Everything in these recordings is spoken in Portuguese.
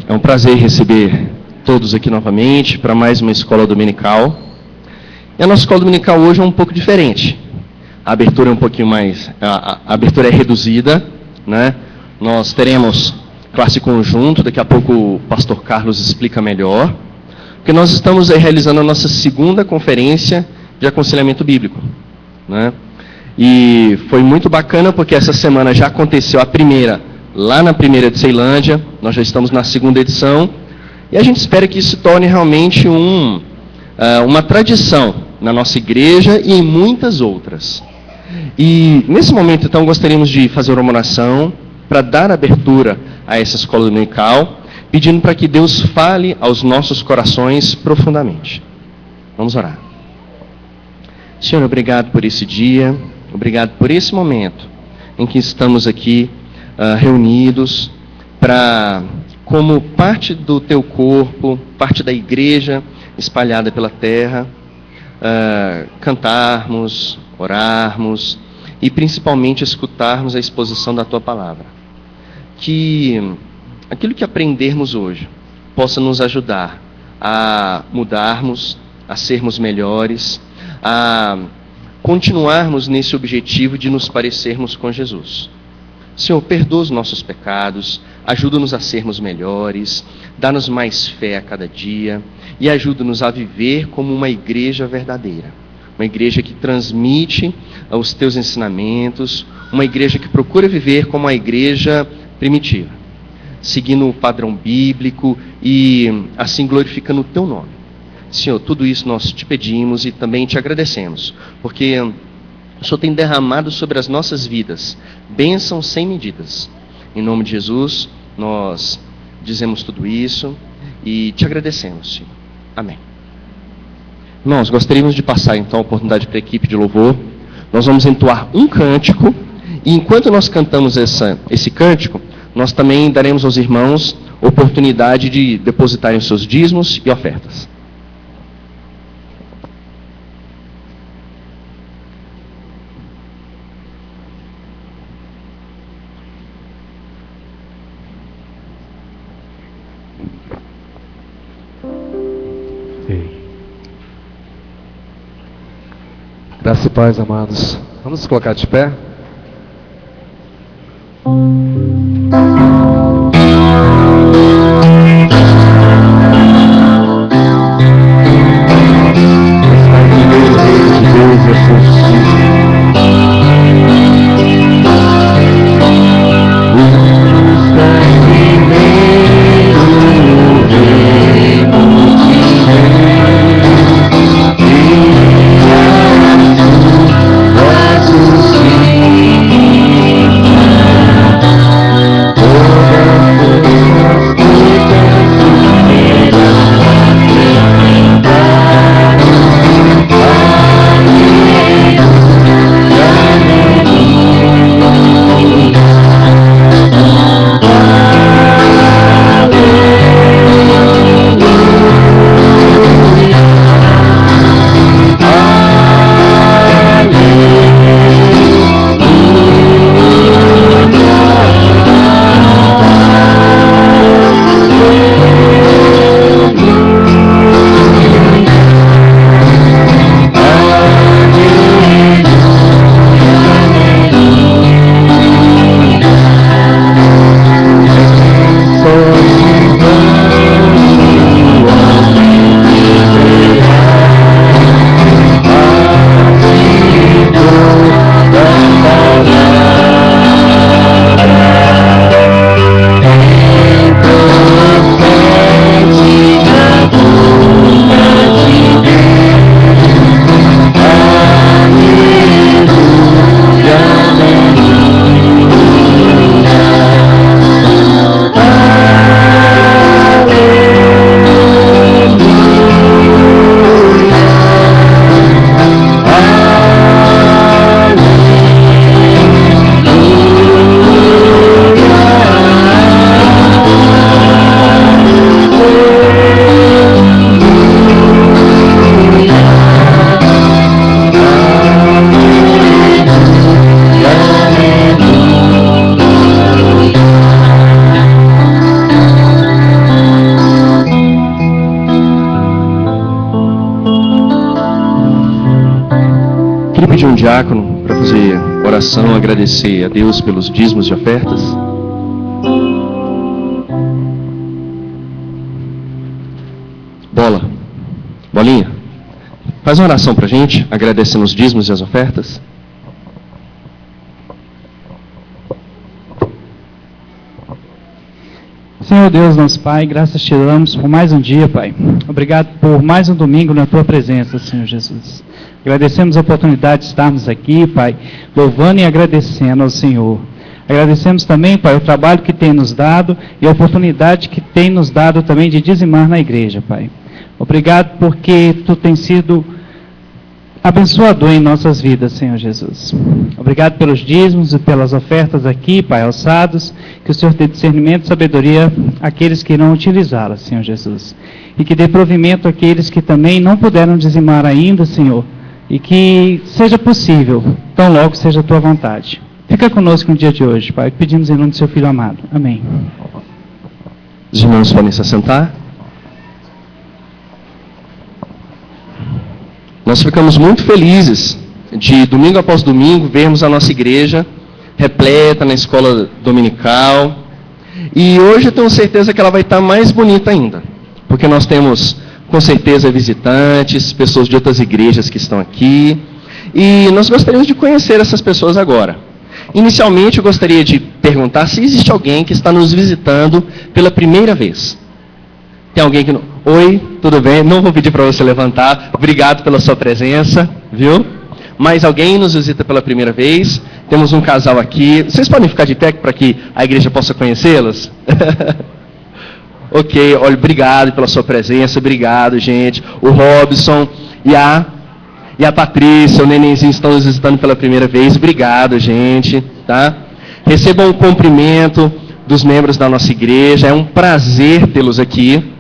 É um prazer receber todos aqui novamente para mais uma escola dominical. E a nossa escola dominical hoje é um pouco diferente. A abertura é um pouquinho mais... A abertura é reduzida, né? Nós teremos classe conjunto, daqui a pouco o pastor Carlos explica melhor. Porque nós estamos aí realizando a nossa segunda conferência de aconselhamento bíblico, né? E foi muito bacana porque essa semana já aconteceu a primeira, lá na primeira de Ceilândia, nós já estamos na segunda edição, e a gente espera que isso se torne realmente uma tradição na nossa igreja e em muitas outras. E nesse momento, então, gostaríamos de fazer uma oração para dar abertura a essa escola dominical, pedindo para que Deus fale aos nossos corações profundamente. Vamos orar. Senhor, obrigado por esse dia, obrigado por esse momento em que estamos aqui reunidos para, como parte do teu corpo, parte da igreja espalhada pela terra, cantarmos, orarmos e principalmente escutarmos a exposição da tua palavra. Que aquilo que aprendermos hoje possa nos ajudar a mudarmos, a sermos melhores, a continuarmos nesse objetivo de nos parecermos com Jesus. Senhor, perdoa os nossos pecados, ajuda-nos a sermos melhores, dá-nos mais fé a cada dia e ajuda-nos a viver como uma igreja verdadeira. Uma igreja que transmite os teus ensinamentos, uma igreja que procura viver como a igreja primitiva, seguindo o padrão bíblico e assim glorificando o teu nome. Senhor, tudo isso nós te pedimos e também te agradecemos, porque o Senhor tem derramado sobre as nossas vidas bênçãos sem medidas. Em nome de Jesus, nós dizemos tudo isso e te agradecemos, Senhor. Amém. Nós gostaríamos de passar então a oportunidade para a equipe de louvor. Nós vamos entoar um cântico e enquanto nós cantamos esse cântico, nós também daremos aos irmãos oportunidade de depositarem os seus dízimos e ofertas. Graça e paz, amados. Vamos nos colocar de pé. Jesus. pedir um diácono para fazer oração, agradecer a Deus pelos dízimos e ofertas. Bolinha, faz uma oração para a gente, agradecendo os dízimos e as ofertas. Senhor Deus, nosso Pai, graças te damos por mais um dia, Pai. Obrigado por mais um domingo na Tua presença, Senhor Jesus. Agradecemos a oportunidade de estarmos aqui, Pai, louvando e agradecendo ao Senhor. Agradecemos também, Pai, o trabalho que tem nos dado e a oportunidade que tem nos dado também de dizimar na igreja, Pai. Obrigado porque Tu tens sido abençoador em nossas vidas, Senhor Jesus. Obrigado pelos dízimos e pelas ofertas aqui, Pai, alçados, que o Senhor dê discernimento e sabedoria àqueles que irão utilizá-las, Senhor Jesus. E que dê provimento àqueles que também não puderam dizimar ainda, Senhor, e que seja possível, tão logo seja a Tua vontade. Fica conosco no dia de hoje, Pai, pedimos em nome do Seu Filho amado. Amém. Os irmãos podem se assentar. Nós ficamos muito felizes de domingo após domingo vermos a nossa igreja repleta na escola dominical. E hoje eu tenho certeza que ela vai estar mais bonita ainda, porque nós temos com certeza visitantes, pessoas de outras igrejas que estão aqui. E nós gostaríamos de conhecer essas pessoas agora. Inicialmente eu gostaria de perguntar se existe alguém que está nos visitando pela primeira vez. Tem alguém que não... Oi, tudo bem? Não vou pedir para você levantar. Obrigado pela sua presença, viu? Mas alguém nos visita pela primeira vez. Temos um casal aqui. Vocês podem ficar de pé para que a igreja possa conhecê-los? Ok, olha, obrigado pela sua presença. Obrigado, gente. O Robson e a Patrícia, o nenenzinho estão nos visitando pela primeira vez. Obrigado, gente. Tá? Recebam um cumprimento dos membros da nossa igreja. É um prazer tê-los aqui.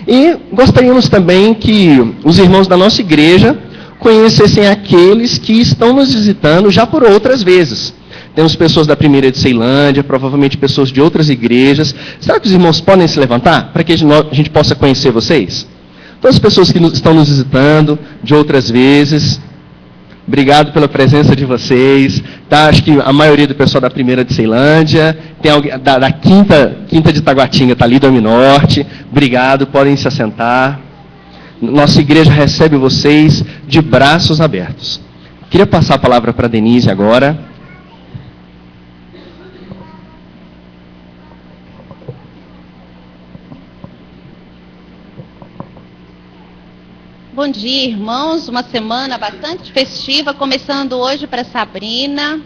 E gostaríamos também que os irmãos da nossa igreja conhecessem aqueles que estão nos visitando já por outras vezes. Temos pessoas da primeira de Ceilândia, provavelmente pessoas de outras igrejas. Será que os irmãos podem se levantar para que a gente possa conhecer vocês? Todas as pessoas que estão nos visitando de outras vezes. Obrigado pela presença de vocês. Tá? Acho que a maioria do pessoal da primeira de Ceilândia, tem alguém da quinta de Taguatinga, está ali do Norte. Obrigado, podem se assentar. Nossa igreja recebe vocês de braços abertos. Queria passar a palavra para a Denise agora. Bom dia, irmãos. Uma semana bastante festiva, começando hoje para Sabrina.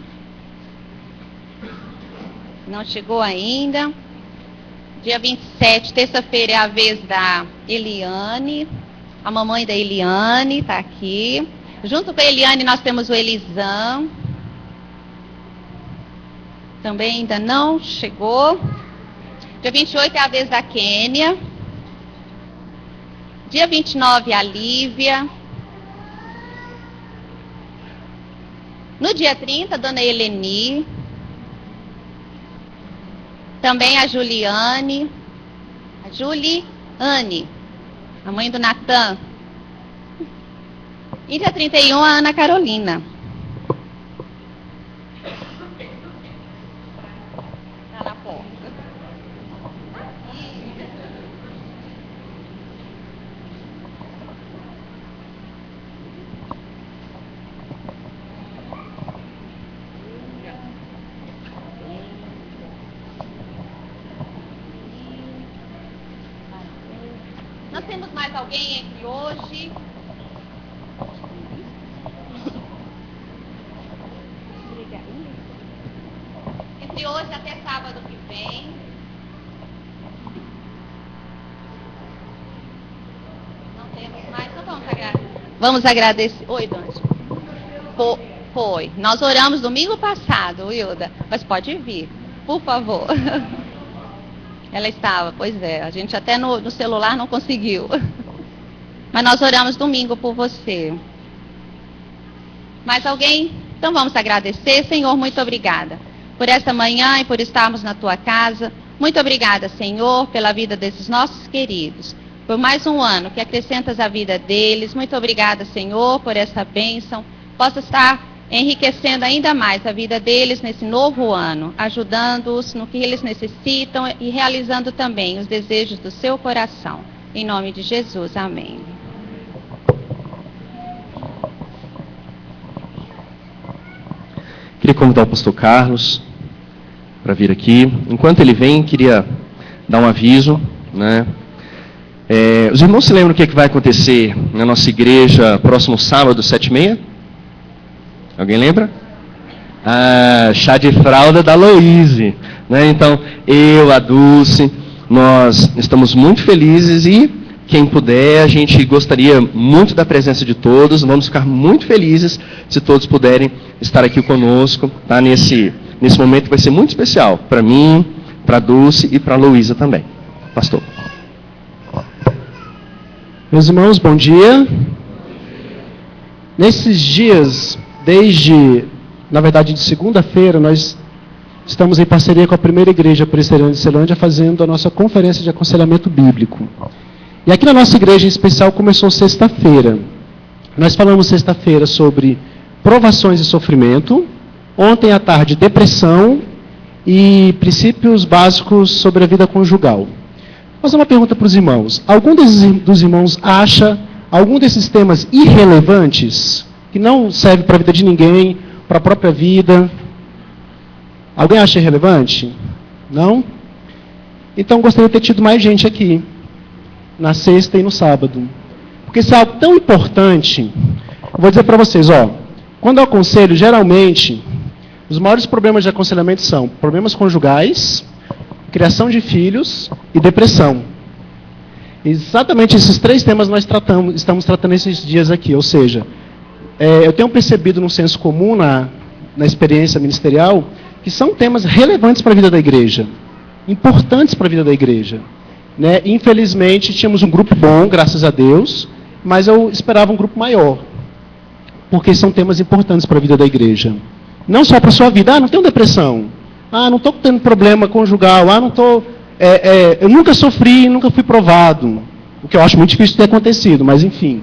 Não chegou ainda. Dia 27, terça-feira, é a vez da Eliane. A mamãe da Eliane está aqui. Junto com a Eliane, nós temos o Elisão. Também ainda não chegou. Dia 28 é a vez da Quênia. Dia 29, a Lívia. No dia 30, a dona Eleni. Também a Juliane. A Juliane, a mãe do Natan. E dia 31, a Ana Carolina. Está na porta. Nós temos mais alguém aqui hoje? Entre hoje até sábado que vem. Não temos mais, então vamos agradecer. Oi, dona. Foi. Nós oramos domingo passado, Hilda. Mas pode vir, por favor. Ela estava, pois é. A gente até no celular não conseguiu. Mas nós oramos domingo por você. Mais alguém? Então vamos agradecer. Senhor, muito obrigada por esta manhã e por estarmos na tua casa. Muito obrigada, Senhor, pela vida desses nossos queridos. Por mais um ano que acrescentas a vida deles. Muito obrigada, Senhor, por essa bênção possa estar enriquecendo ainda mais a vida deles nesse novo ano, ajudando-os no que eles necessitam e realizando também os desejos do seu coração. Em nome de Jesus, amém. Queria convidar o pastor Carlos para vir aqui. Enquanto ele vem, queria dar um aviso, né? Os irmãos se lembram o que vai acontecer na nossa igreja próximo sábado, 7h30? Alguém lembra? Chá de fralda da Loíse, né? Então, eu, a Dulce, nós estamos muito felizes e quem puder, a gente gostaria muito da presença de todos. Vamos ficar muito felizes se todos puderem estar aqui conosco, tá? Nesse momento que vai ser muito especial para mim, para a Dulce e para a Luísa também. Pastor. Meus irmãos, bom dia. Nesses dias, na verdade de segunda-feira, nós estamos em parceria com a primeira igreja presbiteriana de Ceilândia fazendo a nossa conferência de aconselhamento bíblico. E aqui na nossa igreja em especial começou sexta-feira. Nós falamos sexta-feira sobre provações e sofrimento. Ontem à tarde, depressão e princípios básicos sobre a vida conjugal. Vou fazer uma pergunta para os irmãos. Algum dos irmãos acha algum desses temas irrelevantes, que não serve para a vida de ninguém, para a própria vida? Alguém acha irrelevante? Não? Então gostaria de ter tido mais gente aqui, na sexta e no sábado. Porque isso é algo tão importante. Eu vou dizer para vocês, quando eu aconselho, geralmente, os maiores problemas de aconselhamento são problemas conjugais, criação de filhos e depressão. Exatamente esses 3 temas nós estamos tratando esses dias aqui. Ou seja, eu tenho percebido no senso comum, na experiência ministerial, que são temas relevantes para a vida da igreja, importantes para a vida da igreja. Né? Infelizmente, tínhamos um grupo bom, graças a Deus, mas eu esperava um grupo maior, porque são temas importantes para a vida da igreja. Não só para a sua vida. Não tenho depressão. Não estou tendo problema conjugal. Eu nunca sofri, nunca fui provado. O que eu acho muito difícil de ter acontecido, mas enfim.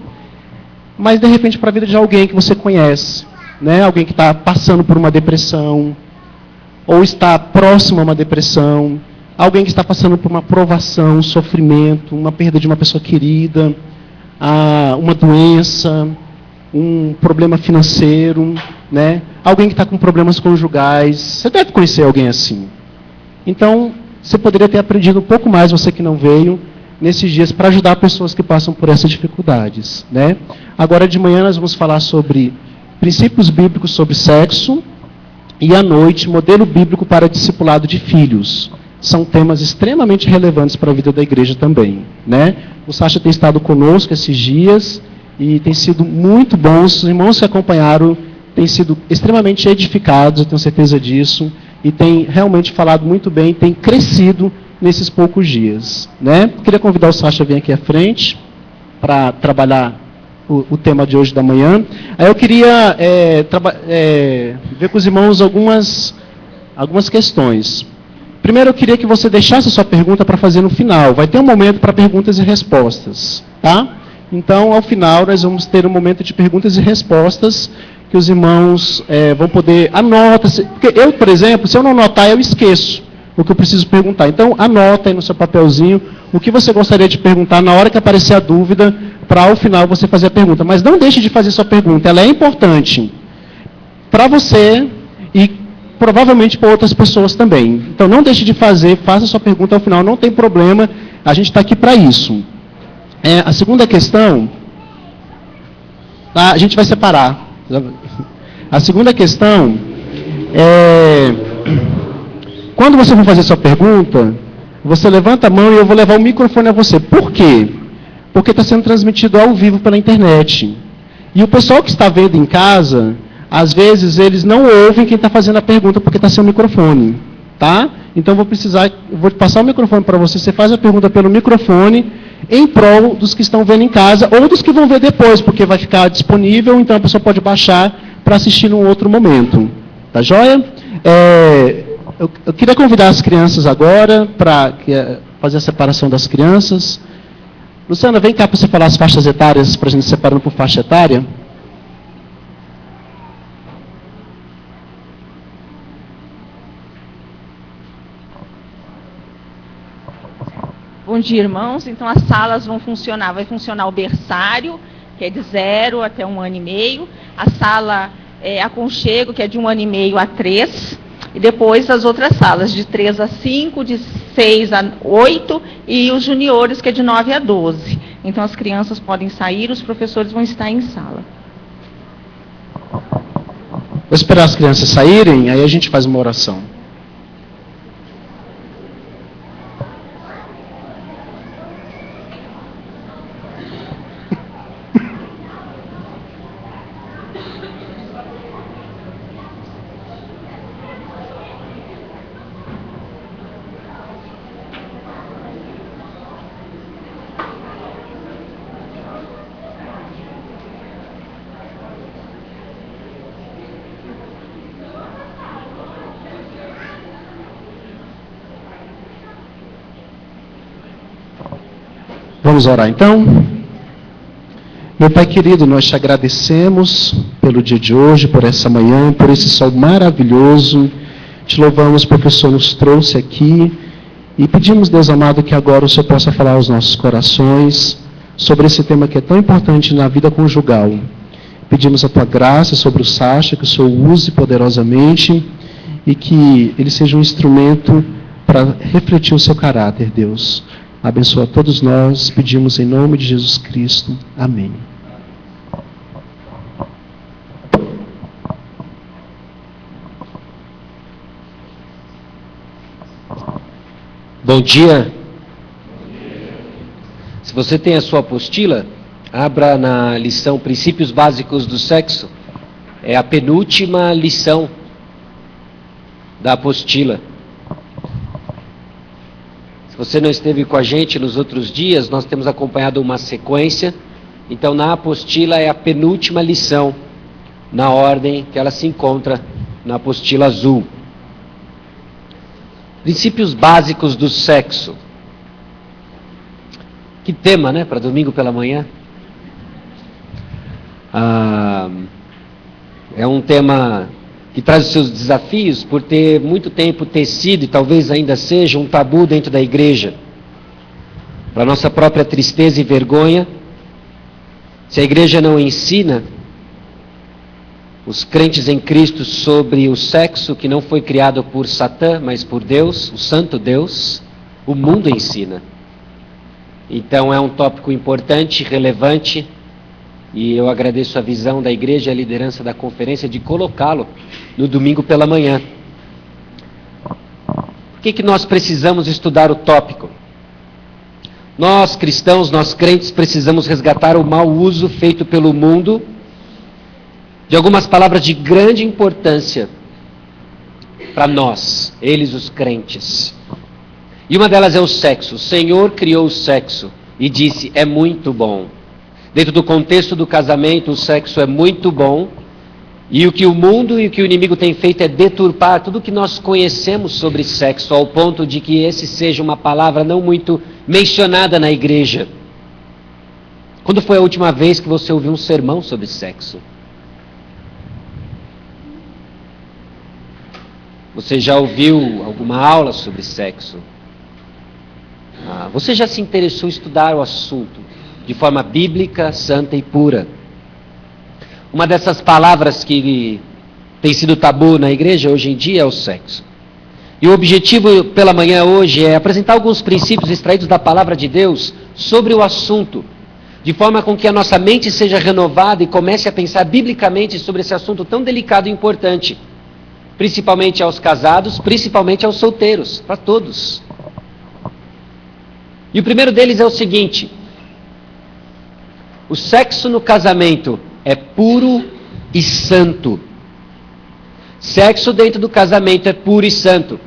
Mas, de repente, para a vida de alguém que você conhece, né? Alguém que está passando por uma depressão, ou está próximo a uma depressão, alguém que está passando por uma provação, um sofrimento, uma perda de uma pessoa querida, uma doença, um problema financeiro, né? Alguém que está com problemas conjugais. Você deve conhecer alguém assim. Então, você poderia ter aprendido um pouco mais, você que não veio, nesses dias, para ajudar pessoas que passam por essas dificuldades, né? Agora de manhã nós vamos falar sobre princípios bíblicos sobre sexo, e à noite, modelo bíblico para discipulado de filhos. São temas extremamente relevantes para a vida da igreja também, né? O Sacha tem estado conosco esses dias e tem sido muito bom. Os irmãos que acompanharam têm sido extremamente edificados, eu tenho certeza disso, e tem realmente falado muito bem, tem crescido nesses poucos dias, né? Queria convidar o Sacha a vir aqui à frente para trabalhar o tema de hoje da manhã. Aí eu queria ver com os irmãos algumas questões. Primeiro eu queria que você deixasse a sua pergunta para fazer no final. Vai ter um momento para perguntas e respostas, tá? Então, ao final, nós vamos ter um momento de perguntas e respostas que os irmãos vão poder... Anota. Porque eu, por exemplo, se eu não anotar, eu esqueço o que eu preciso perguntar. Então, anota aí no seu papelzinho o que você gostaria de perguntar na hora que aparecer a dúvida, para ao final você fazer a pergunta. Mas não deixe de fazer sua pergunta, ela é importante para você e provavelmente para outras pessoas também. Então não deixe de fazer, faça sua pergunta ao final, não tem problema, a gente está aqui para isso. A segunda questão, a gente vai separar. A segunda questão é, quando você for fazer sua pergunta, você levanta a mão e eu vou levar o microfone a você. Por quê? Porque está sendo transmitido ao vivo pela internet. E o pessoal que está vendo em casa, às vezes eles não ouvem quem está fazendo a pergunta porque está sem o microfone. Tá? Então eu vou passar o microfone para você, você faz a pergunta pelo microfone, em prol dos que estão vendo em casa, ou dos que vão ver depois, porque vai ficar disponível, então a pessoa pode baixar para assistir num outro momento. Tá joia? Eu queria convidar as crianças agora para fazer a separação das crianças. Luciana, vem cá para você falar as faixas etárias, para a gente separando por faixa etária. Bom dia, irmãos. Então, as salas vão funcionar. Vai funcionar o berçário, que é de 0 até 1 ano e meio. A sala aconchego, que é de 1 ano e meio a 3. E depois as outras salas, de 3 a 5, de 6 a 8. E os juniores, que é de 9 a 12. Então, as crianças podem sair, os professores vão estar em sala. Vou esperar as crianças saírem, aí a gente faz uma oração. Vamos orar então? Meu Pai querido, nós te agradecemos pelo dia de hoje, por essa manhã, por esse sol maravilhoso. Te louvamos porque o Senhor nos trouxe aqui e pedimos, Deus amado, que agora o Senhor possa falar aos nossos corações sobre esse tema que é tão importante na vida conjugal. Pedimos a tua graça sobre o Sacha, que o Senhor use poderosamente e que ele seja um instrumento para refletir o seu caráter, Deus. Abençoa todos nós, pedimos em nome de Jesus Cristo. Amém. Bom dia. Se você tem a sua apostila, abra na lição Princípios Básicos do Sexo. É a penúltima lição da apostila. Se você não esteve com a gente nos outros dias, nós temos acompanhado uma sequência. Então, na apostila é a penúltima lição, na ordem que ela se encontra na apostila azul. Princípios básicos do sexo. Que tema, né, para domingo pela manhã? É um tema que traz os seus desafios por ter muito tempo sido e talvez ainda seja um tabu dentro da igreja. Para nossa própria tristeza e vergonha, se a igreja não ensina os crentes em Cristo sobre o sexo que não foi criado por Satã, mas por Deus, o Santo Deus, o mundo ensina. Então é um tópico importante, relevante, e eu agradeço a visão da igreja e a liderança da conferência de colocá-lo no domingo pela manhã. Por que nós precisamos estudar o tópico? Nós cristãos, nós crentes, precisamos resgatar o mau uso feito pelo mundo de algumas palavras de grande importância para nós, eles os crentes. E uma delas é o sexo. O Senhor criou o sexo e disse, é muito bom. Dentro do contexto do casamento, o sexo é muito bom. E o que o mundo e o que o inimigo tem feito é deturpar tudo que nós conhecemos sobre sexo, ao ponto de que esse seja uma palavra não muito mencionada na igreja. Quando foi a última vez que você ouviu um sermão sobre sexo? Você já ouviu alguma aula sobre sexo? Você já se interessou em estudar o assunto de forma bíblica, santa e pura? Uma dessas palavras que tem sido tabu na igreja hoje em dia é o sexo. E o objetivo pela manhã hoje é apresentar alguns princípios extraídos da palavra de Deus sobre o assunto, de forma com que a nossa mente seja renovada e comece a pensar biblicamente sobre esse assunto tão delicado e importante. Principalmente aos casados, principalmente aos solteiros, para todos. E o primeiro deles é o seguinte: o sexo no casamento é puro e santo. Sexo dentro do casamento é puro e santo.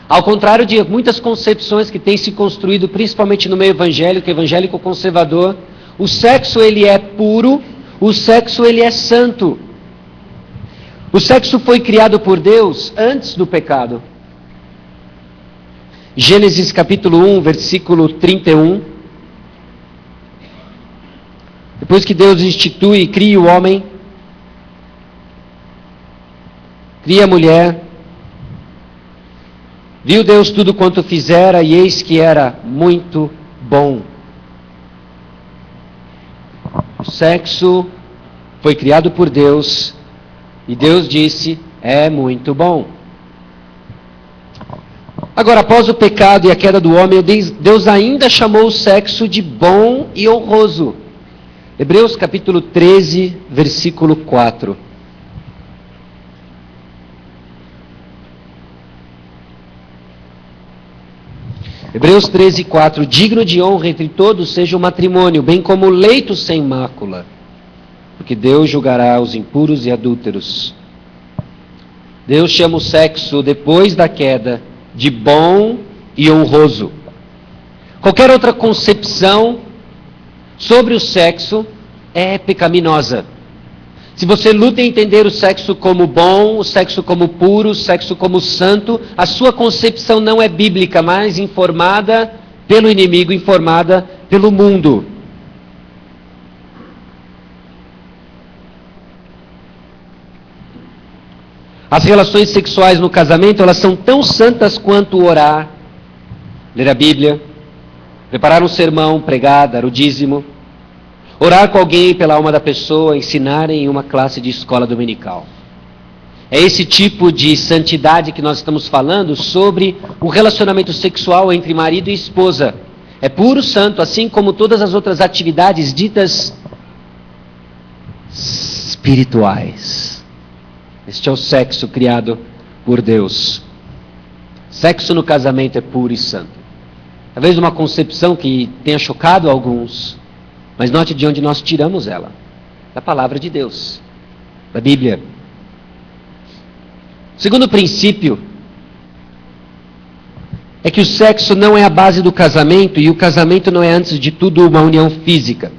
Ao contrário de muitas concepções que têm se construído, principalmente no meio evangélico conservador, o sexo ele é puro, o sexo ele é santo. O sexo foi criado por Deus antes do pecado. Gênesis capítulo 1, versículo 31. Depois que Deus institui e cria o homem, cria a mulher, Viu Deus tudo quanto fizera, e eis que era muito bom. O sexo foi criado por Deus, e Deus disse, é muito bom. Agora, após o pecado e a queda do homem, Deus ainda chamou o sexo de bom e honroso. Hebreus capítulo 13, versículo 4. Hebreus 13, 4. Digno de honra entre todos seja o matrimônio, bem como o leito sem mácula, porque Deus julgará os impuros e adúlteros. Deus chama o sexo, depois da queda, de bom e honroso. Qualquer outra concepção sobre o sexo é pecaminosa. Se você luta em entender o sexo como bom, o sexo como puro, o sexo como santo, a sua concepção não é bíblica, mas informada pelo inimigo, informada pelo mundo. As relações sexuais no casamento, elas são tão santas quanto orar, ler a Bíblia, preparar um sermão, pregar, dar o dízimo, orar com alguém pela alma da pessoa, ensinar em uma classe de escola dominical. É esse tipo de santidade que nós estamos falando sobre o relacionamento sexual entre marido e esposa. É puro, santo, assim como todas as outras atividades ditas espirituais. Este é o sexo criado por Deus. Sexo no casamento é puro e santo. Talvez uma concepção que tenha chocado alguns, mas note de onde nós tiramos ela. Da palavra de Deus, da Bíblia. O segundo princípio é que o sexo não é a base do casamento e o casamento não é, antes de tudo, uma união física.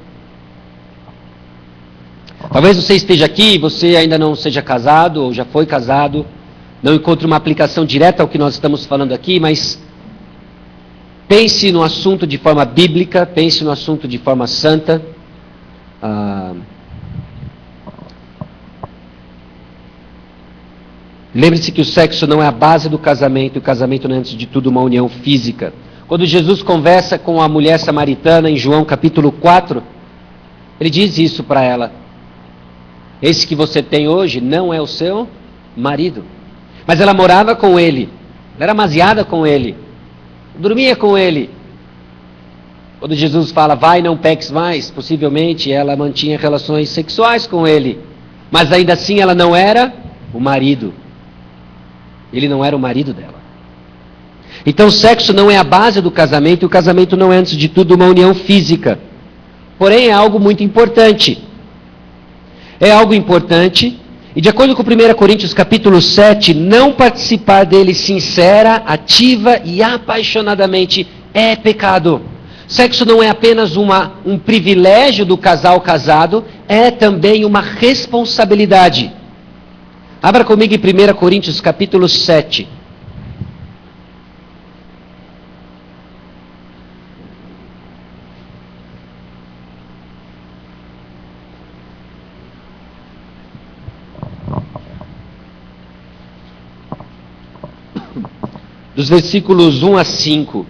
Talvez você esteja aqui e você ainda não seja casado ou já foi casado, não encontre uma aplicação direta ao que nós estamos falando aqui, mas pense no assunto de forma bíblica, pense no assunto de forma santa. Lembre-se que o sexo não é a base do casamento, e o casamento não é, antes de tudo, uma união física. Quando Jesus conversa com a mulher samaritana em João capítulo 4, ele diz isso para ela. Esse que você tem hoje não é o seu marido. Mas ela morava com ele, ela era amaziada com ele, dormia com ele. Quando Jesus fala, vai, não peques mais, possivelmente ela mantinha relações sexuais com ele. Mas ainda assim ela não era o marido. Ele não era o marido dela. Então o sexo não é a base do casamento, e o casamento não é, antes de tudo, uma união física. Porém é algo muito importante. É algo importante, e de acordo com 1 Coríntios capítulo 7, não participar dele sincera, ativa e apaixonadamente é pecado. Sexo não é apenas um privilégio do casal casado, é também uma responsabilidade. Abra comigo em 1 Coríntios capítulo 7. Dos versículos 1 a 5.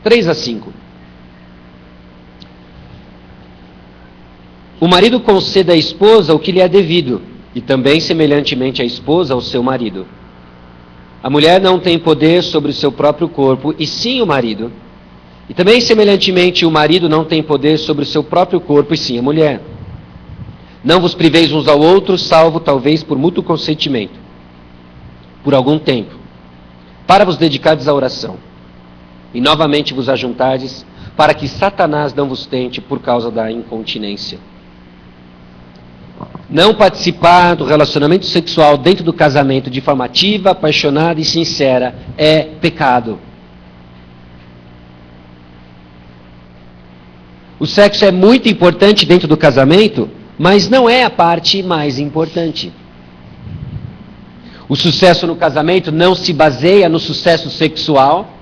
(3 a 5). O marido conceda à esposa o que lhe é devido, e também semelhantemente a esposa ao seu marido. A mulher não tem poder sobre o seu próprio corpo, e sim o marido. E também semelhantemente o marido não tem poder sobre o seu próprio corpo, e sim a mulher. Não vos priveis uns ao outro, salvo talvez por mútuo consentimento, por algum tempo, para vos dedicardes à oração, e novamente vos ajuntardes, para que Satanás não vos tente por causa da incontinência. Não participar do relacionamento sexual dentro do casamento de forma ativa, apaixonada e sincera é pecado. O sexo é muito importante dentro do casamento, mas não é a parte mais importante. O sucesso no casamento não se baseia no sucesso sexual.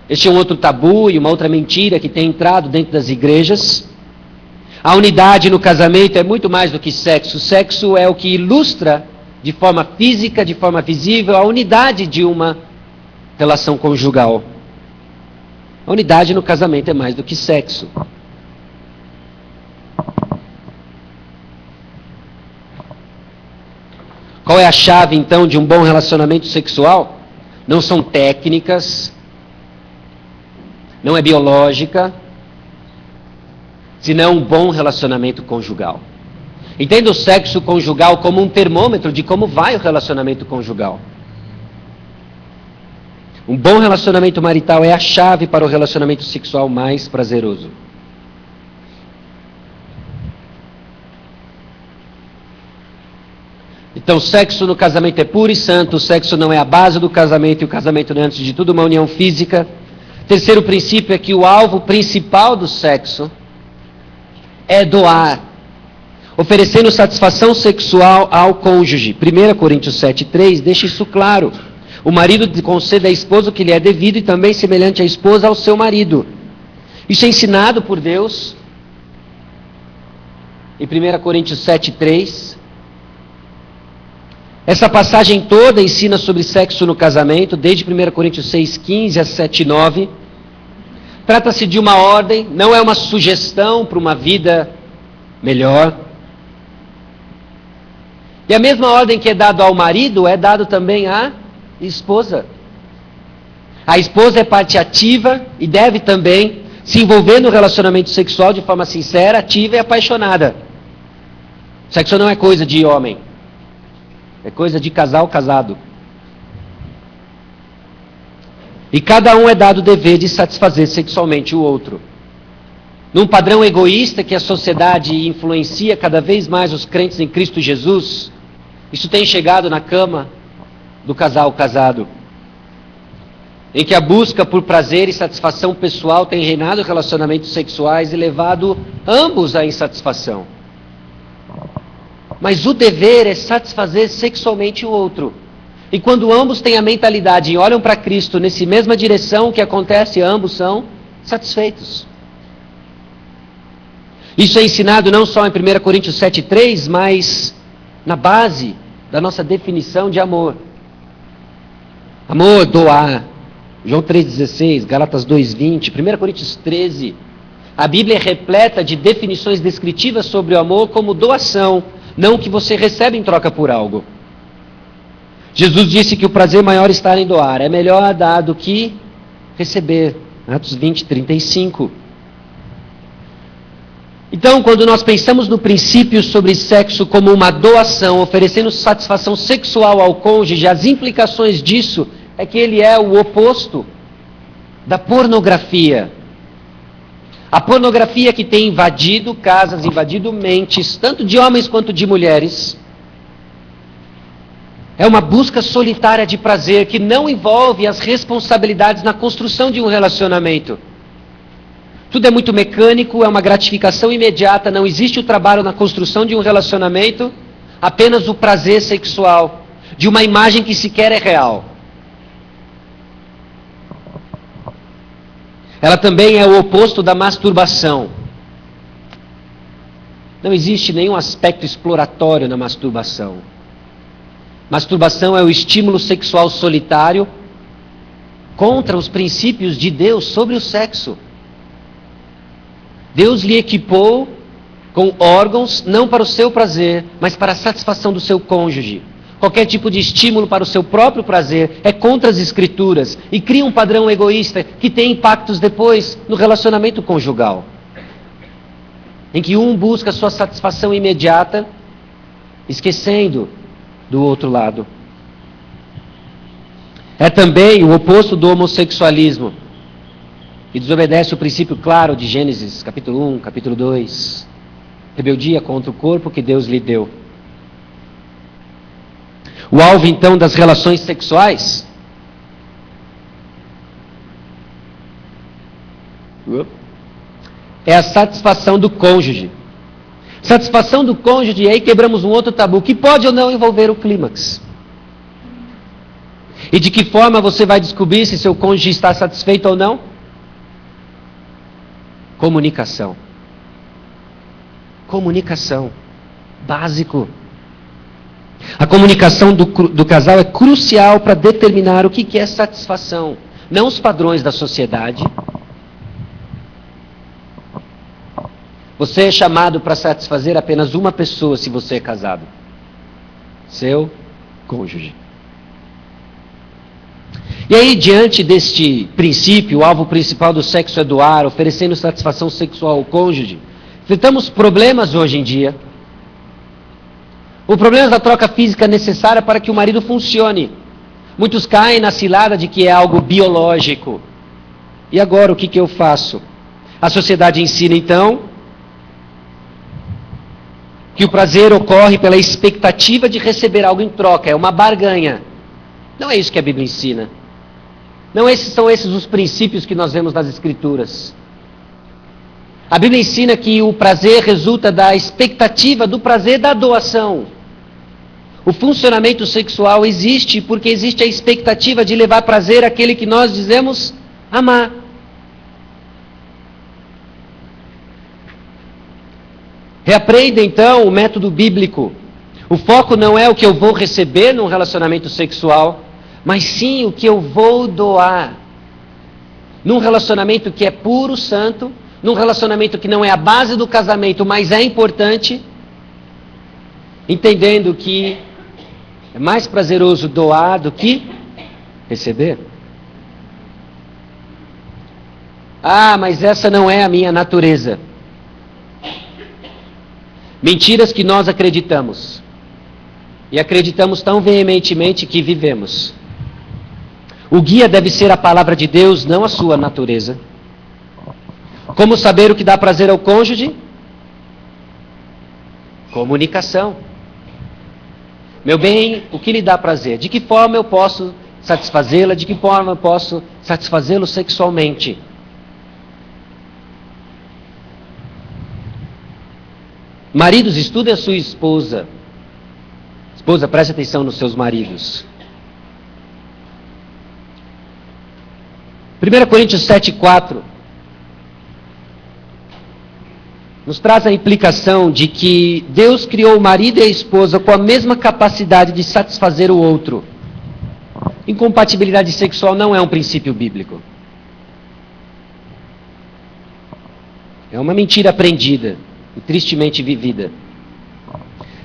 Este é um outro tabu e uma outra mentira que tem entrado dentro das igrejas. A unidade no casamento é muito mais do que sexo. Sexo é o que ilustra de forma física, de forma visível, a unidade de uma relação conjugal. A unidade no casamento é mais do que sexo. Qual é a chave, então, de um bom relacionamento sexual? Não são técnicas, não é biológica, senão um bom relacionamento conjugal. Entenda o sexo conjugal como um termômetro de como vai o relacionamento conjugal. Um bom relacionamento marital é a chave para o relacionamento sexual mais prazeroso. Então, sexo no casamento é puro e santo, o sexo não é a base do casamento e o casamento não é, antes de tudo, uma união física. Terceiro princípio é que o alvo principal do sexo é doar, oferecendo satisfação sexual ao cônjuge. 1 Coríntios 7,3 deixa isso claro. O marido concede à esposa o que lhe é devido e também semelhante à esposa ao seu marido. Isso é ensinado por Deus em 1 Coríntios 7,3. Essa passagem toda ensina sobre sexo no casamento, desde 1 Coríntios 6,15 a 7,9. Trata-se de uma ordem, não é uma sugestão para uma vida melhor. E a mesma ordem que é dada ao marido é dada também à esposa. A esposa é parte ativa e deve também se envolver no relacionamento sexual de forma sincera, ativa e apaixonada. Sexo não é coisa de homem. É coisa de casal casado. E cada um é dado o dever de satisfazer sexualmente o outro. Num padrão egoísta que a sociedade influencia cada vez mais os crentes em Cristo Jesus, isso tem chegado na cama do casal casado. Em que a busca por prazer e satisfação pessoal tem reinado em relacionamentos sexuais e levado ambos à insatisfação. Mas o dever é satisfazer sexualmente o outro. E quando ambos têm a mentalidade e olham para Cristo nessa mesma direção, o que acontece? Ambos são satisfeitos. Isso é ensinado não só em 1 Coríntios 7,3, mas na base da nossa definição de amor. Amor, doar. João 3,16, Gálatas 2,20, 1 Coríntios 13. A Bíblia é repleta de definições descritivas sobre o amor como doação, não o que você recebe em troca por algo. Jesus disse que o prazer maior está em doar. É melhor dar do que receber. Atos 20:35. Então, quando nós pensamos no princípio sobre sexo como uma doação, oferecendo satisfação sexual ao cônjuge, as implicações disso é que ele é o oposto da pornografia. A pornografia que tem invadido casas, invadido mentes, tanto de homens quanto de mulheres, é uma busca solitária de prazer que não envolve as responsabilidades na construção de um relacionamento. Tudo é muito mecânico, é uma gratificação imediata, não existe o trabalho na construção de um relacionamento, apenas o prazer sexual, de uma imagem que sequer é real. Ela também é o oposto da masturbação. Não existe nenhum aspecto exploratório na masturbação. Masturbação é o estímulo sexual solitário contra os princípios de Deus sobre o sexo. Deus lhe equipou com órgãos não para o seu prazer, mas para a satisfação do seu cônjuge. Qualquer tipo de estímulo para o seu próprio prazer é contra as Escrituras e cria um padrão egoísta que tem impactos depois no relacionamento conjugal. Em que um busca sua satisfação imediata, esquecendo do outro lado. É também o oposto do homossexualismo. E desobedece o princípio claro de Gênesis, capítulo 1, capítulo 2. Rebeldia contra o corpo que Deus lhe deu. O alvo, então, das relações sexuais é a satisfação do cônjuge. Satisfação do cônjuge, e aí quebramos um outro tabu, que pode ou não envolver o clímax. E de que forma você vai descobrir se seu cônjuge está satisfeito ou não? Comunicação. Comunicação. Básico. A comunicação do casal é crucial para determinar o que é satisfação. Não os padrões da sociedade. Você é chamado para satisfazer apenas uma pessoa se você é casado. Seu cônjuge. E aí, diante deste princípio, o alvo principal do sexo é doar, oferecendo satisfação sexual ao cônjuge, enfrentamos problemas hoje em dia. O problema da troca física necessária para que o marido funcione. Muitos caem na cilada de que é algo biológico. E agora, o que eu faço? A sociedade ensina, então, que o prazer ocorre pela expectativa de receber algo em troca. É uma barganha. Não é isso que a Bíblia ensina. Não são esses os princípios que nós vemos nas Escrituras. A Bíblia ensina que o prazer resulta da expectativa do prazer da doação. O funcionamento sexual existe porque existe a expectativa de levar prazer àquele que nós dizemos amar. Reaprenda então o método bíblico. O foco não é o que eu vou receber num relacionamento sexual, mas sim o que eu vou doar. Num relacionamento que é puro, santo, num relacionamento que não é a base do casamento, mas é importante, entendendo que é mais prazeroso doar do que receber. Ah, mas essa não é a minha natureza. Mentiras que nós acreditamos. E acreditamos tão veementemente que vivemos. O guia deve ser a palavra de Deus, não a sua natureza. Como saber o que dá prazer ao cônjuge? Comunicação. Meu bem, o que lhe dá prazer? De que forma eu posso satisfazê-la? De que forma eu posso satisfazê-lo sexualmente? Maridos, estudem a sua esposa. Esposa, preste atenção nos seus maridos. 1 Coríntios 7,4 nos traz a implicação de que Deus criou o marido e a esposa com a mesma capacidade de satisfazer o outro. Incompatibilidade sexual não é um princípio bíblico. É uma mentira aprendida e tristemente vivida.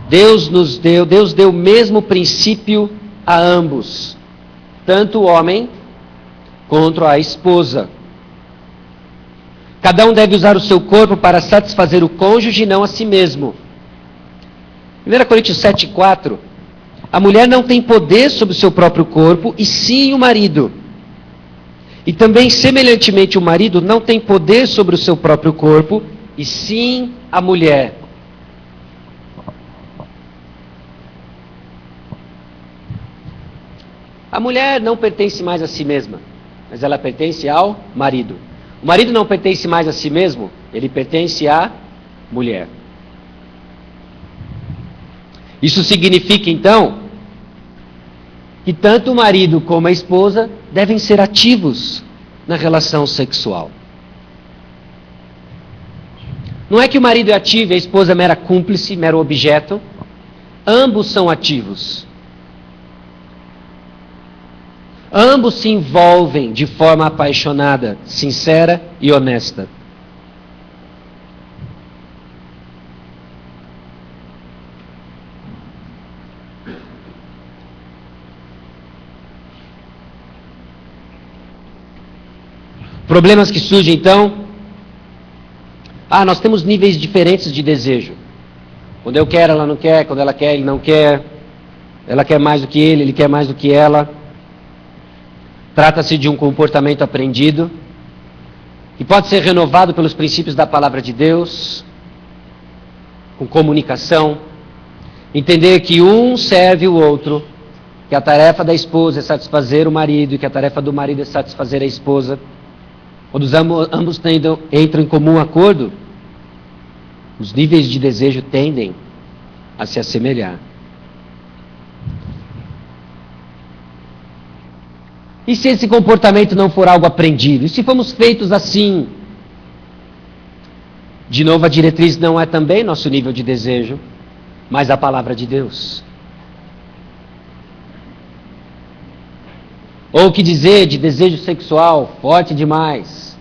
Deus deu o mesmo princípio a ambos, tanto o homem quanto a esposa. Cada um deve usar o seu corpo para satisfazer o cônjuge e não a si mesmo. 1 Coríntios 7,4. A mulher não tem poder sobre o seu próprio corpo, e sim o marido. E também, semelhantemente, o marido não tem poder sobre o seu próprio corpo, e sim a mulher. A mulher não pertence mais a si mesma, mas ela pertence ao marido. O marido não pertence mais a si mesmo, ele pertence à mulher. Isso significa, então, que tanto o marido como a esposa devem ser ativos na relação sexual. Não é que o marido é ativo e a esposa é mera cúmplice, mero objeto. Ambos são ativos. Ambos se envolvem de forma apaixonada, sincera e honesta. Problemas que surgem então. Nós temos níveis diferentes de desejo. Quando eu quero, ela não quer. Quando ela quer, ele não quer. Ela quer mais do que ele quer mais do que ela. Trata-se de um comportamento aprendido, que pode ser renovado pelos princípios da palavra de Deus, com comunicação, entender que um serve o outro, que a tarefa da esposa é satisfazer o marido, e que a tarefa do marido é satisfazer a esposa. Quando ambos entram em comum acordo, os níveis de desejo tendem a se assemelhar. E se esse comportamento não for algo aprendido? E se fomos feitos assim? De novo, a diretriz não é também nosso nível de desejo, mas a palavra de Deus. Ou o que dizer de desejo sexual forte demais?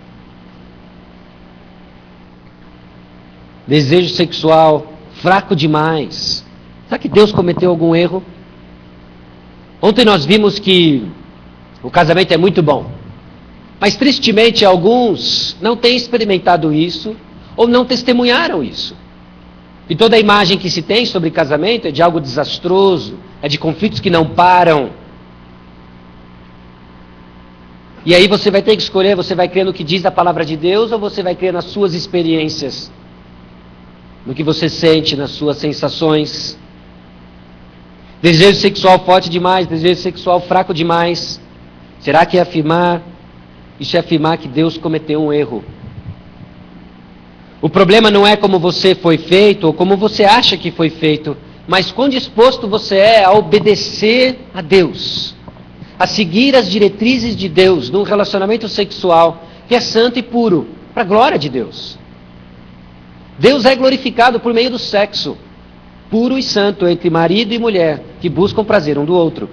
Desejo sexual fraco demais? Será que Deus cometeu algum erro? Ontem nós vimos que o casamento é muito bom, mas tristemente alguns não têm experimentado isso ou não testemunharam isso. E toda a imagem que se tem sobre casamento é de algo desastroso, é de conflitos que não param. E aí você vai ter que escolher, você vai crer no que diz a palavra de Deus ou você vai crer nas suas experiências, no que você sente, nas suas sensações. Desejo sexual forte demais, desejo sexual fraco demais. Será que isso é afirmar que Deus cometeu um erro? O problema não é como você foi feito ou como você acha que foi feito, mas quão disposto você é a obedecer a Deus, a seguir as diretrizes de Deus num relacionamento sexual que é santo e puro, para a glória de Deus. Deus é glorificado por meio do sexo puro e santo entre marido e mulher que buscam prazer um do outro.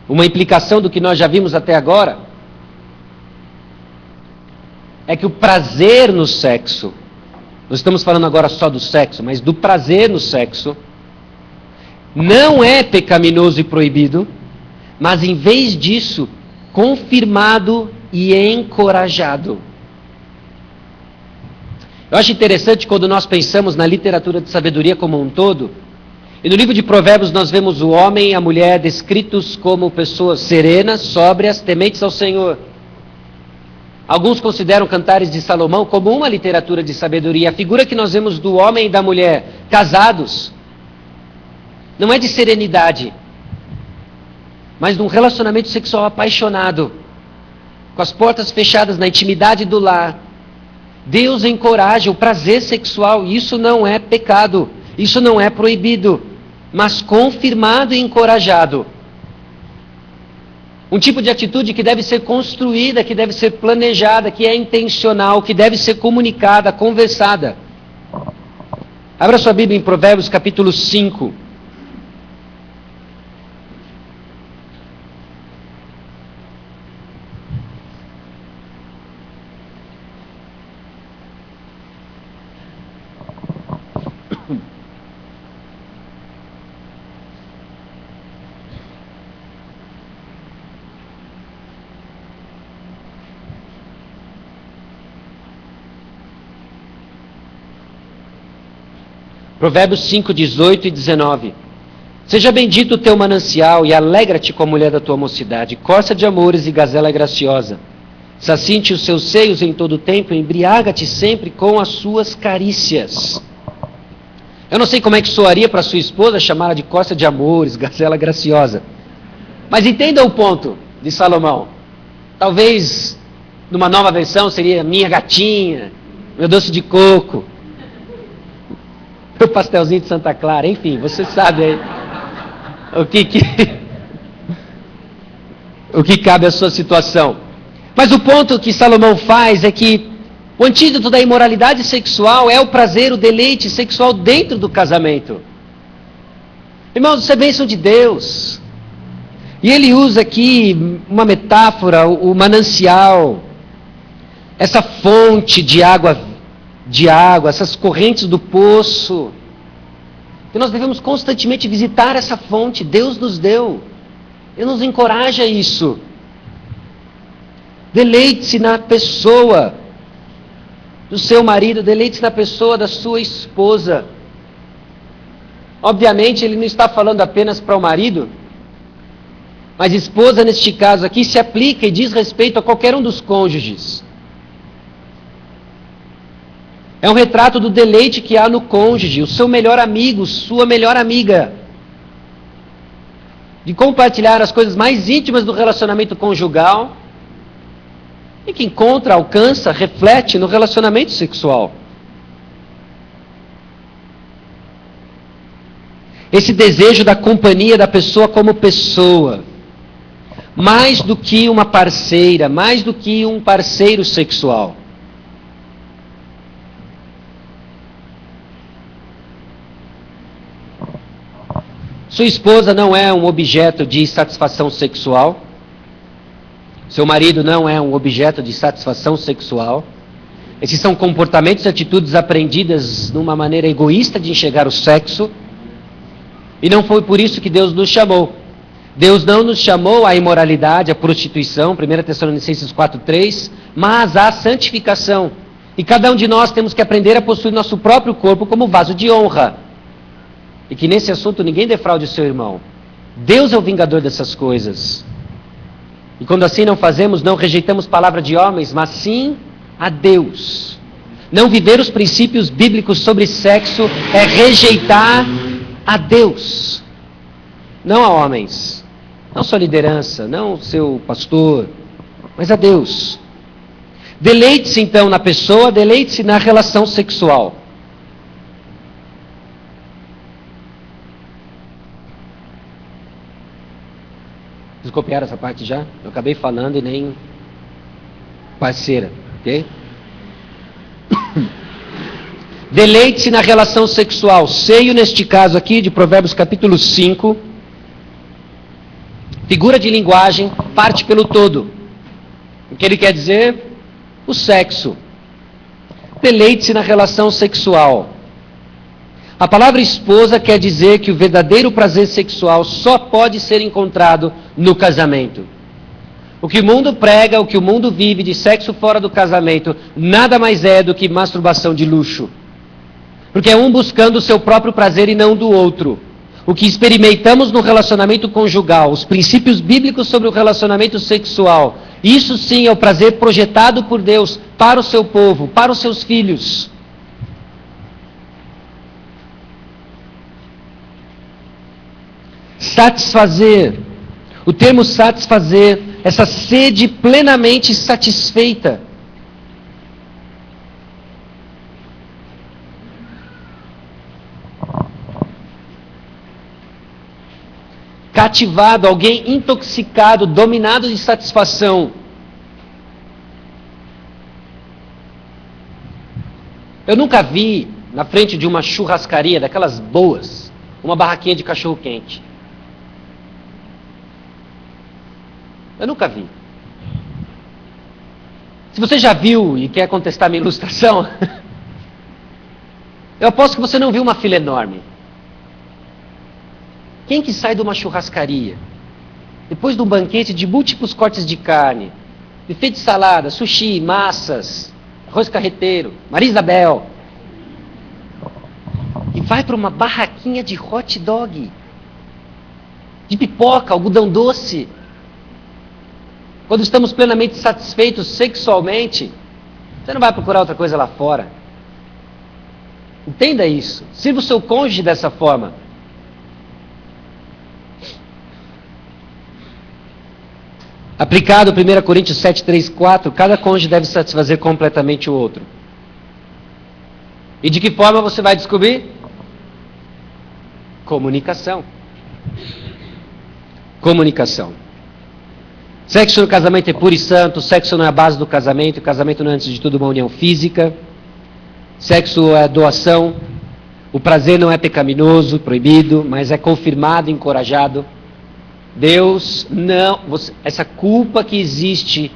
Uma implicação do que nós já vimos até agora é que o prazer no sexo, nós estamos falando agora só do sexo, mas do prazer no sexo, não é pecaminoso e proibido, mas em vez disso, confirmado e encorajado. Eu acho interessante quando nós pensamos na literatura de sabedoria como um todo, e no livro de Provérbios nós vemos o homem e a mulher descritos como pessoas serenas, sóbrias, tementes ao Senhor. Alguns consideram Cantares de Salomão como uma literatura de sabedoria. A figura que nós vemos do homem e da mulher casados não é de serenidade, mas de um relacionamento sexual apaixonado, com as portas fechadas na intimidade do lar. Deus encoraja o prazer sexual, e isso não é pecado, isso não é proibido, mas confirmado e encorajado. Um tipo de atitude que deve ser construída, que deve ser planejada, que é intencional, que deve ser comunicada, conversada. Abra sua Bíblia em Provérbios capítulo 5. Provérbios 5, 18 e 19. Seja bendito o teu manancial e alegra-te com a mulher da tua mocidade, corça de amores e gazela graciosa. Sacinte os seus seios em todo o tempo, embriaga-te sempre com as suas carícias. Eu não sei como é que soaria para sua esposa chamá-la de corça de amores, gazela graciosa. Mas entenda o ponto de Salomão. Talvez, numa nova versão, seria minha gatinha, meu doce de coco, meu pastelzinho de Santa Clara, enfim, você sabe aí o que cabe à sua situação. Mas o ponto que Salomão faz é que o antídoto da imoralidade sexual é o prazer, o deleite sexual dentro do casamento. Irmãos, isso é bênção de Deus. E ele usa aqui uma metáfora, o manancial, essa fonte de água, essas correntes do poço, que nós devemos constantemente visitar essa fonte. Deus nos deu, Ele nos encoraja a isso. Deleite-se na pessoa do seu marido, deleite-se na pessoa da sua esposa. Obviamente ele não está falando apenas para o marido, mas esposa neste caso aqui se aplica e diz respeito a qualquer um dos cônjuges. É um retrato do deleite que há no cônjuge, o seu melhor amigo, sua melhor amiga. De compartilhar as coisas mais íntimas do relacionamento conjugal e que encontra, alcança, reflete no relacionamento sexual. esse desejo da companhia da pessoa como pessoa, mais do que uma parceira, mais do que um parceiro sexual. Sua esposa não é um objeto de satisfação sexual. Seu marido não é um objeto de satisfação sexual. Esses são comportamentos e atitudes aprendidas numa maneira egoísta de enxergar o sexo. E não foi por isso que Deus nos chamou. Deus não nos chamou à imoralidade, à prostituição, 1 Tessalonicenses 4:3, mas à santificação. E cada um de nós temos que aprender a possuir nosso próprio corpo como vaso de honra. E que nesse assunto ninguém defraude o seu irmão. Deus é o vingador dessas coisas. E quando assim não fazemos, não rejeitamos palavra de homens, mas sim a Deus. Não viver os princípios bíblicos sobre sexo é rejeitar a Deus. Não a homens. Não sua liderança, não seu pastor, mas a Deus. Deleite-se então na pessoa, deleite-se na relação sexual. Vocês copiaram essa parte já? Eu acabei falando e nem parceira, ok? Deleite-se na relação sexual. Seio, neste caso aqui, de Provérbios capítulo 5, figura de linguagem, parte pelo todo. O que ele quer dizer? O sexo. Deleite-se na relação sexual. A palavra esposa quer dizer que o verdadeiro prazer sexual só pode ser encontrado no casamento. O que o mundo prega, o que o mundo vive de sexo fora do casamento, nada mais é do que masturbação de luxo. Porque é um buscando o seu próprio prazer e não do outro. O que experimentamos no relacionamento conjugal, os princípios bíblicos sobre o relacionamento sexual, isso sim é o prazer projetado por Deus para o seu povo, para os seus filhos. Satisfazer. O termo satisfazer, essa sede plenamente satisfeita. Cativado, alguém intoxicado, dominado de satisfação. Eu nunca vi na frente de uma churrascaria, daquelas boas, uma barraquinha de cachorro-quente. Eu nunca vi. Se você já viu e quer contestar minha ilustração, eu aposto que você não viu uma fila enorme. Quem que sai de uma churrascaria, depois de um banquete de múltiplos cortes de carne, buffet de salada, sushi, massas, arroz carreteiro, Maria Isabel, e vai para uma barraquinha de hot dog, de pipoca, algodão doce? Quando estamos plenamente satisfeitos sexualmente, você não vai procurar outra coisa lá fora. Entenda isso. Sirva o seu cônjuge dessa forma. Aplicado 1 Coríntios 7, 3, 4, cada cônjuge deve satisfazer completamente o outro. E de que forma você vai descobrir? Comunicação. Comunicação. Sexo no casamento é puro e santo, sexo não é a base do casamento, o casamento não é antes de tudo uma união física. Sexo é doação, o prazer não é pecaminoso, proibido, mas é confirmado, encorajado. Deus não... essa culpa que existe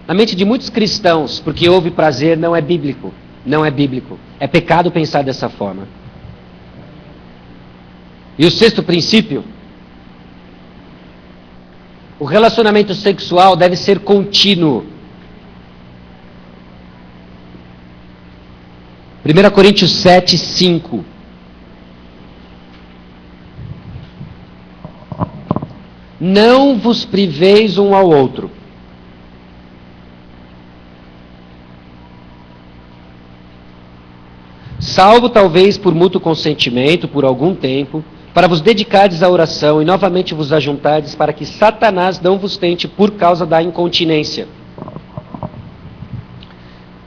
na mente de muitos cristãos, porque houve prazer, não é bíblico. Não é bíblico. É pecado pensar dessa forma. E o sexto princípio: o relacionamento sexual deve ser contínuo. 1 Coríntios 7, 5. Não vos priveis um ao outro. Salvo talvez por mútuo consentimento, por algum tempo, para vos dedicardes à oração e novamente vos ajuntardes, para que Satanás não vos tente por causa da incontinência.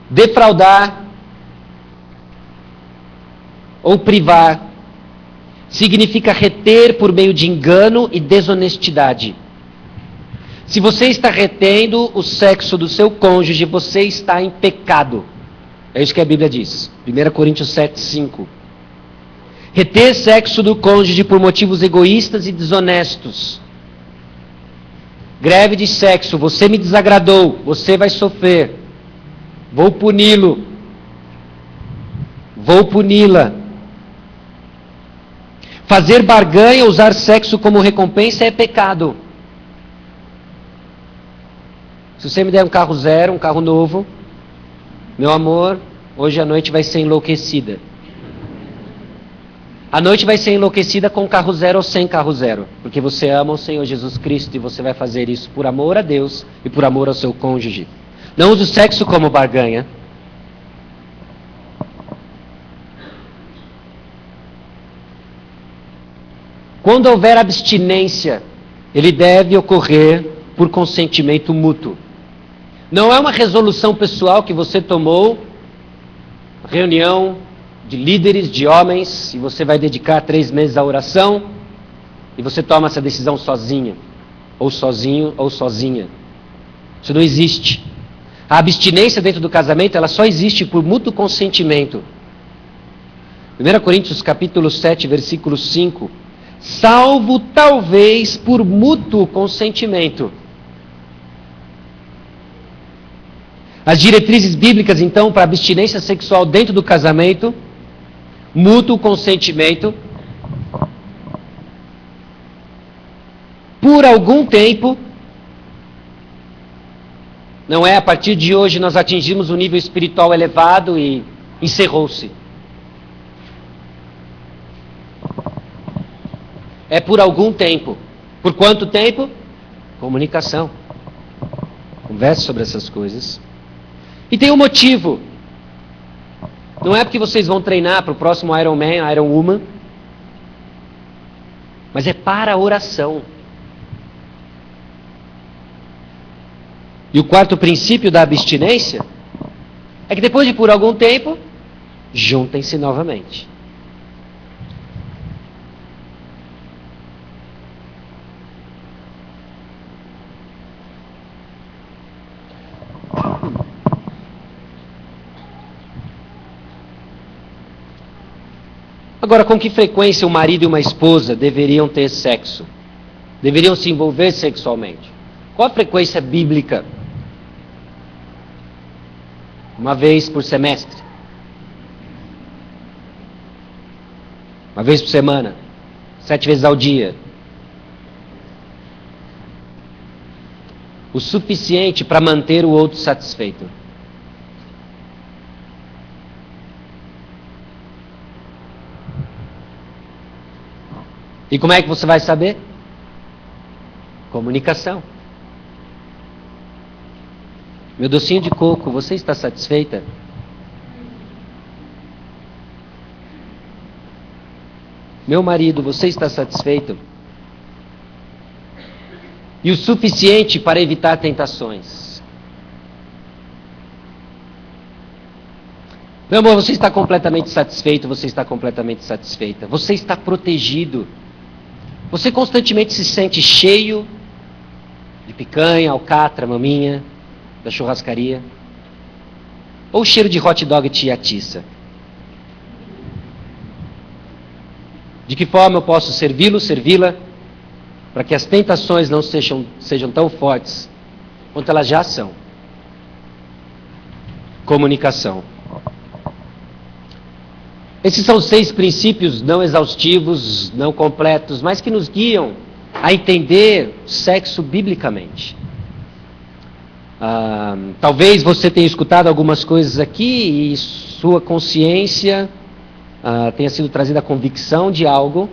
Defraudar ou privar significa reter por meio de engano e desonestidade. Se você está retendo o sexo do seu cônjuge, você está em pecado. É isso que a Bíblia diz. 1 Coríntios 7:5. Reter sexo do cônjuge por motivos egoístas e desonestos. Greve de sexo, você me desagradou, você vai sofrer. Vou puni-lo. Vou puni-la. Fazer barganha, usar sexo como recompensa é pecado. Se você me der um carro zero, um carro novo, meu amor, hoje a noite vai ser enlouquecida. A noite vai ser enlouquecida com carro zero ou sem carro zero, porque você ama o Senhor Jesus Cristo e você vai fazer isso por amor a Deus e por amor ao seu cônjuge. Não use o sexo como barganha. Quando houver abstinência, ele deve ocorrer por consentimento mútuo. Não é uma resolução pessoal que você tomou, reunião de líderes, de homens, e você vai dedicar 3 meses à oração, e você toma essa decisão sozinha, ou sozinho, ou sozinha. Isso não existe. A abstinência dentro do casamento, ela só existe por mútuo consentimento. 1 Coríntios capítulo 7, versículo 5. Salvo talvez por mútuo consentimento. As diretrizes bíblicas, então, para abstinência sexual dentro do casamento: mútuo consentimento, por algum tempo. Não é a partir de hoje nós atingimos um nível espiritual elevado e encerrou-se. É por algum tempo. Por quanto tempo? Comunicação. Converse sobre essas coisas. E tem um motivo. Não é porque vocês vão treinar para o próximo Iron Man, Iron Woman, mas é para a oração. E o quarto princípio da abstinência é que depois de por algum tempo, juntem-se novamente. Agora, com que frequência um marido e uma esposa deveriam ter sexo? Deveriam se envolver sexualmente? Qual a frequência bíblica? 1 vez por semestre? 1 vez por semana? 7 vezes ao dia? O suficiente para manter o outro satisfeito. E como é que você vai saber? Comunicação. Meu docinho de coco, você está satisfeita? Meu marido, você está satisfeito? E o suficiente para evitar tentações. Meu amor, você está completamente satisfeito, você está completamente satisfeita. Você está protegido. Você constantemente se sente cheio de picanha, alcatra, maminha, da churrascaria? Ou o cheiro de hot dog te atiça? De que forma eu posso servi-lo, servi-la, para que as tentações não sejam tão fortes quanto elas já são? Comunicação. Esses são 6 princípios não exaustivos, não completos, mas que nos guiam a entender o sexo biblicamente. Talvez você tenha escutado algumas coisas aqui e sua consciência tenha sido trazida a convicção de algo.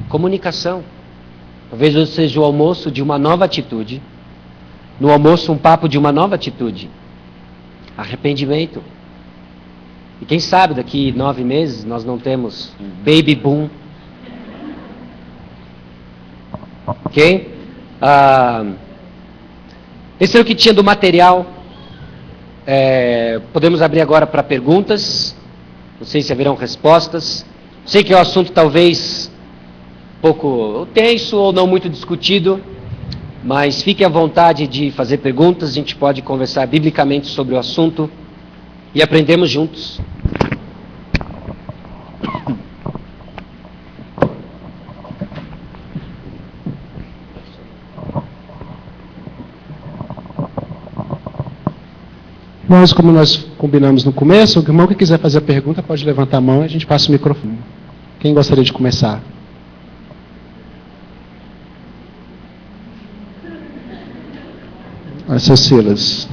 Comunicação. Talvez hoje seja o almoço de uma nova atitude. No almoço, um papo de uma nova atitude. Arrependimento. E quem sabe daqui 9 meses nós não temos um baby boom. Ok? Esse é o que tinha do material. Podemos abrir agora para perguntas. Não sei se haverão respostas. Sei que é um assunto talvez pouco tenso ou não muito discutido, mas fique à vontade de fazer perguntas, a gente pode conversar biblicamente sobre o assunto e aprendemos juntos. Nós, como nós combinamos no começo, o irmão que quiser fazer a pergunta pode levantar a mão e a gente passa o microfone. Quem gostaria de começar? Seu Silas.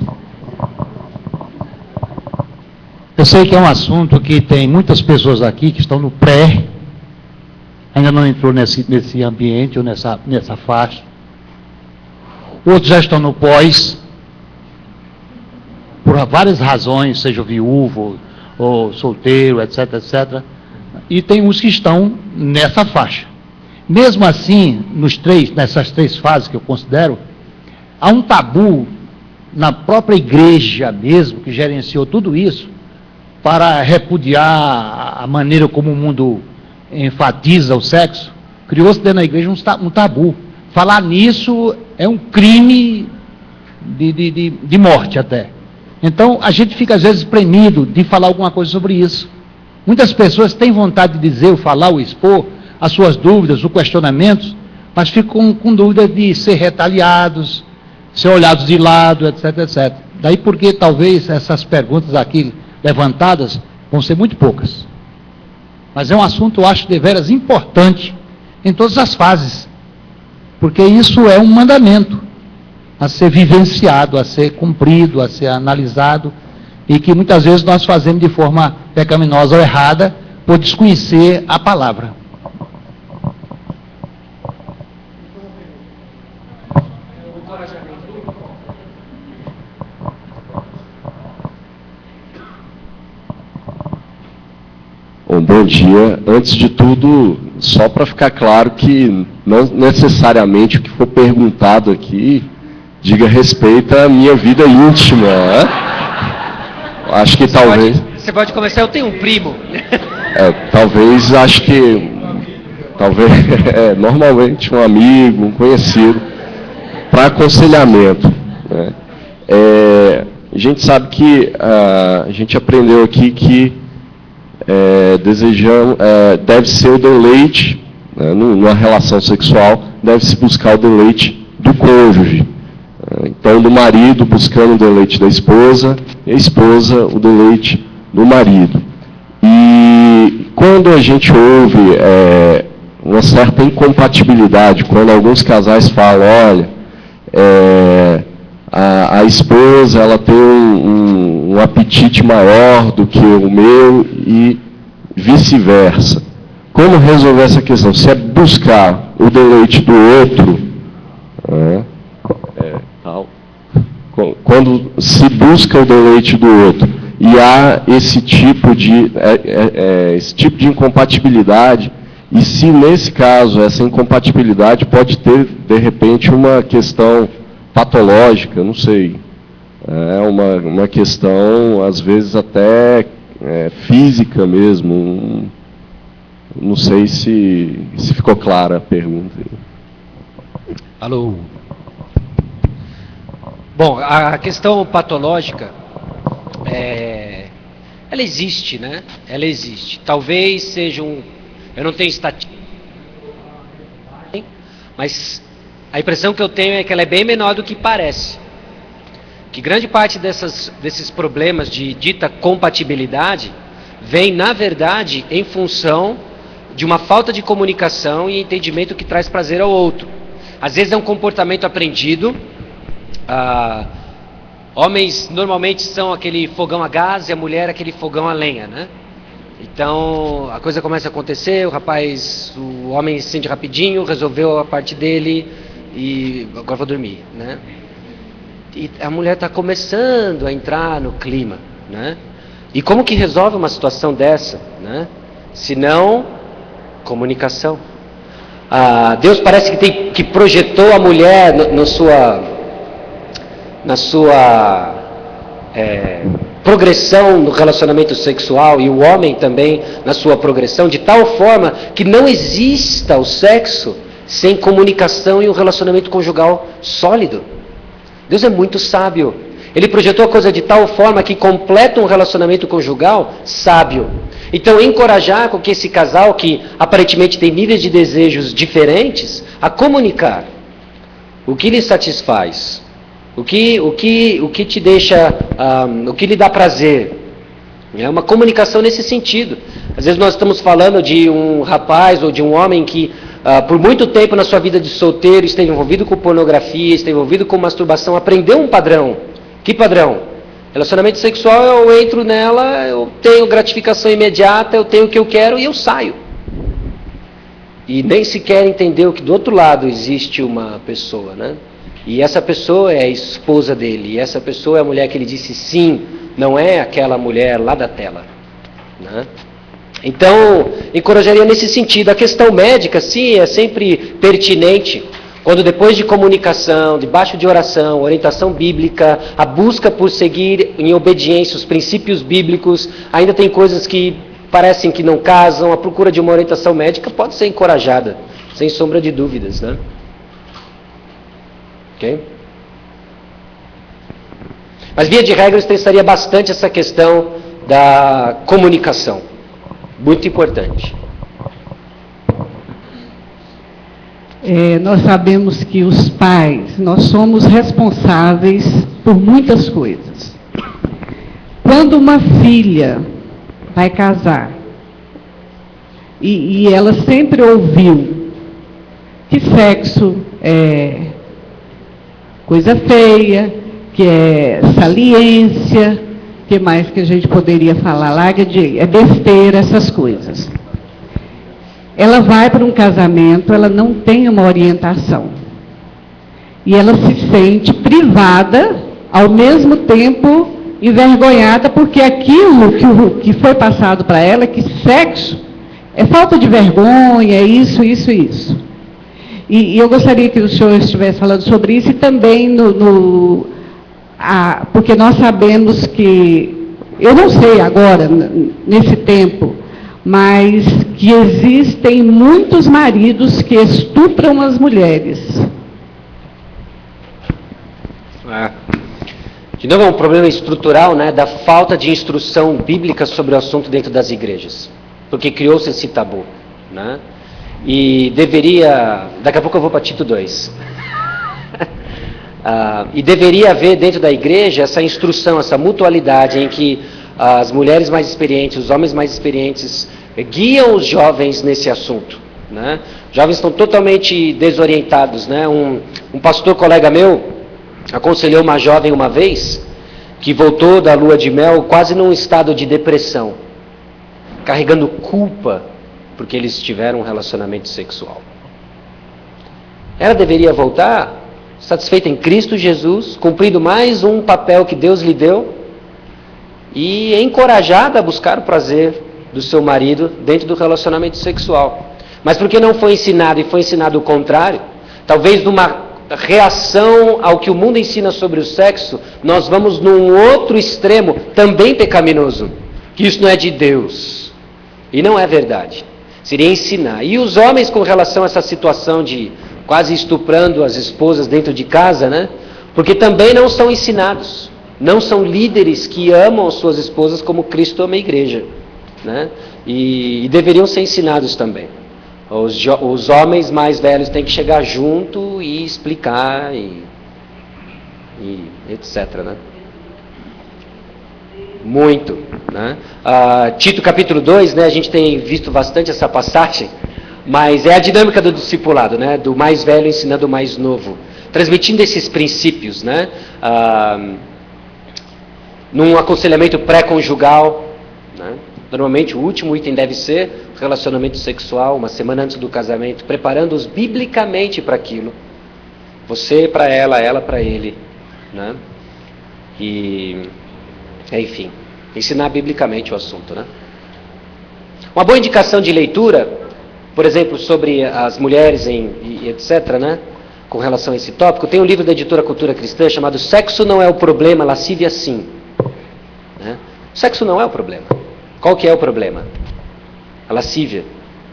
Eu sei que é um assunto que tem muitas pessoas aqui que estão no pré, ainda não entrou nesse ambiente ou nessa faixa. Outros já estão no pós, por várias razões, seja viúvo ou solteiro, etc, etc. E tem uns que estão nessa faixa. Mesmo assim, nessas três fases que eu considero, há um tabu na própria igreja mesmo, que gerenciou tudo isso, para repudiar a maneira como o mundo enfatiza o sexo. Criou-se dentro da igreja um tabu. Falar nisso é um crime de morte até. Então, a gente fica às vezes premido de falar alguma coisa sobre isso. Muitas pessoas têm vontade de dizer, ou falar, ou expor as suas dúvidas, os questionamentos, mas ficam com dúvida de ser retaliados, ser olhados de lado, etc, etc. Daí porque talvez essas perguntas aqui levantadas vão ser muito poucas. Mas é um assunto, eu acho, deveras importante em todas as fases, porque isso é um mandamento a ser vivenciado, a ser cumprido, a ser analisado, e que muitas vezes nós fazemos de forma pecaminosa ou errada, por desconhecer a palavra. Bom dia. Antes de tudo, só para ficar claro que não necessariamente o que for perguntado aqui diga respeito à minha vida íntima. Né? Acho que Você pode começar, eu tenho um primo. Normalmente um amigo, um conhecido, para aconselhamento. Né? A gente sabe que a gente aprendeu aqui que deve ser o deleite, né, numa relação sexual, deve-se buscar o deleite do cônjuge. Então, do marido buscando o deleite da esposa, e a esposa o deleite do marido. E quando a gente ouve uma certa incompatibilidade, quando alguns casais falam, olha, a esposa ela tem um apetite maior do que o meu e vice-versa. Como resolver essa questão? Se é buscar o deleite do outro, quando se busca o deleite do outro e há esse tipo de incompatibilidade, e se nesse caso essa incompatibilidade pode ter, de repente, uma questão patológica, não sei, uma questão, às vezes, até física mesmo, não sei se ficou clara a pergunta. Alô? Bom, a questão patológica, ela existe, né? Ela existe. Talvez seja eu não tenho estatística, mas a impressão que eu tenho é que ela é bem menor do que parece. Que grande parte desses problemas de dita compatibilidade vem, na verdade, em função de uma falta de comunicação e entendimento que traz prazer ao outro. Às vezes é um comportamento aprendido. Homens normalmente são aquele fogão a gás e a mulher aquele fogão a lenha, né? Então a coisa começa a acontecer, o homem se sente rapidinho, resolveu a parte dele e agora vou dormir, né? E a mulher está começando a entrar no clima, né? E como que resolve uma situação dessa, né? Se não comunicação. Deus parece que projetou a mulher na sua progressão no relacionamento sexual e o homem também na sua progressão, de tal forma que não exista o sexo sem comunicação e um relacionamento conjugal sólido. Deus é muito sábio. Ele projetou a coisa de tal forma que completa um relacionamento conjugal sábio. Então, encorajar com que esse casal, que aparentemente tem níveis de desejos diferentes, a comunicar o que lhe satisfaz, o que te deixa, o que lhe dá prazer. É uma comunicação nesse sentido. Às vezes nós estamos falando de um rapaz ou de um homem que por muito tempo na sua vida de solteiro esteve envolvido com pornografia, esteve envolvido com masturbação, aprendeu um padrão. Que padrão? Relacionamento sexual, eu entro nela, eu tenho gratificação imediata, eu tenho o que eu quero e eu saio. E nem sequer entendeu que do outro lado existe uma pessoa, né? E essa pessoa é a esposa dele, e essa pessoa é a mulher que ele disse sim, não é aquela mulher lá da tela, né? Então, encorajaria nesse sentido. A questão médica, sim, é sempre pertinente, quando depois de comunicação, debaixo de oração, orientação bíblica, a busca por seguir em obediência os princípios bíblicos, ainda tem coisas que parecem que não casam, a procura de uma orientação médica pode ser encorajada, sem sombra de dúvidas, né? Ok? Mas, via de regra, eu testaria bastante essa questão da comunicação. Muito importante. Nós sabemos que os pais, nós somos responsáveis por muitas coisas. Quando uma filha vai casar, e ela sempre ouviu que sexo é coisa feia, que é saliência, que mais que a gente poderia falar? É besteira, essas coisas. Ela vai para um casamento, ela não tem uma orientação. E ela se sente privada, ao mesmo tempo envergonhada, porque aquilo que foi passado para ela, que sexo, é falta de vergonha, é isso. E eu gostaria que o senhor estivesse falando sobre isso e também porque nós sabemos que, eu não sei agora, nesse tempo, mas que existem muitos maridos que estupram as mulheres. De novo, é um problema estrutural, né, da falta de instrução bíblica sobre o assunto dentro das igrejas, porque criou-se esse tabu, né? E deveria, daqui a pouco eu vou para Tito 2, e deveria haver dentro da igreja essa instrução, essa mutualidade em que as mulheres mais experientes, os homens mais experientes guiam os jovens nesse assunto, né? Jovens estão totalmente desorientados, né? Um pastor colega meu aconselhou uma jovem uma vez que voltou da lua de mel quase num estado de depressão, carregando culpa porque eles tiveram um relacionamento sexual. Ela deveria voltar satisfeita em Cristo Jesus, cumprindo mais um papel que Deus lhe deu e encorajada a buscar o prazer do seu marido dentro do relacionamento sexual. Mas porque não foi ensinado e foi ensinado o contrário, talvez numa reação ao que o mundo ensina sobre o sexo, nós vamos num outro extremo, também pecaminoso, que isso não é de Deus. E não é verdade. Seria ensinar. E os homens, com relação a essa situação de quase estuprando as esposas dentro de casa, né? Porque também não são ensinados. Não são líderes que amam as suas esposas como Cristo ama a igreja, né? E deveriam ser ensinados também. Os homens mais velhos têm que chegar junto e explicar e etc, né? Muito, né? Tito capítulo 2, né, a gente tem visto bastante essa passagem, mas é a dinâmica do discipulado, né? Do mais velho ensinando o mais novo, transmitindo esses princípios, né? Num aconselhamento pré-conjugal, né? Normalmente o último item deve ser relacionamento sexual, uma semana antes do casamento, preparando-os biblicamente para aquilo. Você para ela para ele, né? Enfim, ensinar biblicamente o assunto, né? Uma boa indicação de leitura, por exemplo, sobre as mulheres e etc, né? Com relação a esse tópico, tem um livro da editora Cultura Cristã chamado Sexo Não é o Problema, Lascívia Sim. né? O sexo não é o problema. Qual que é o problema? A lascívia,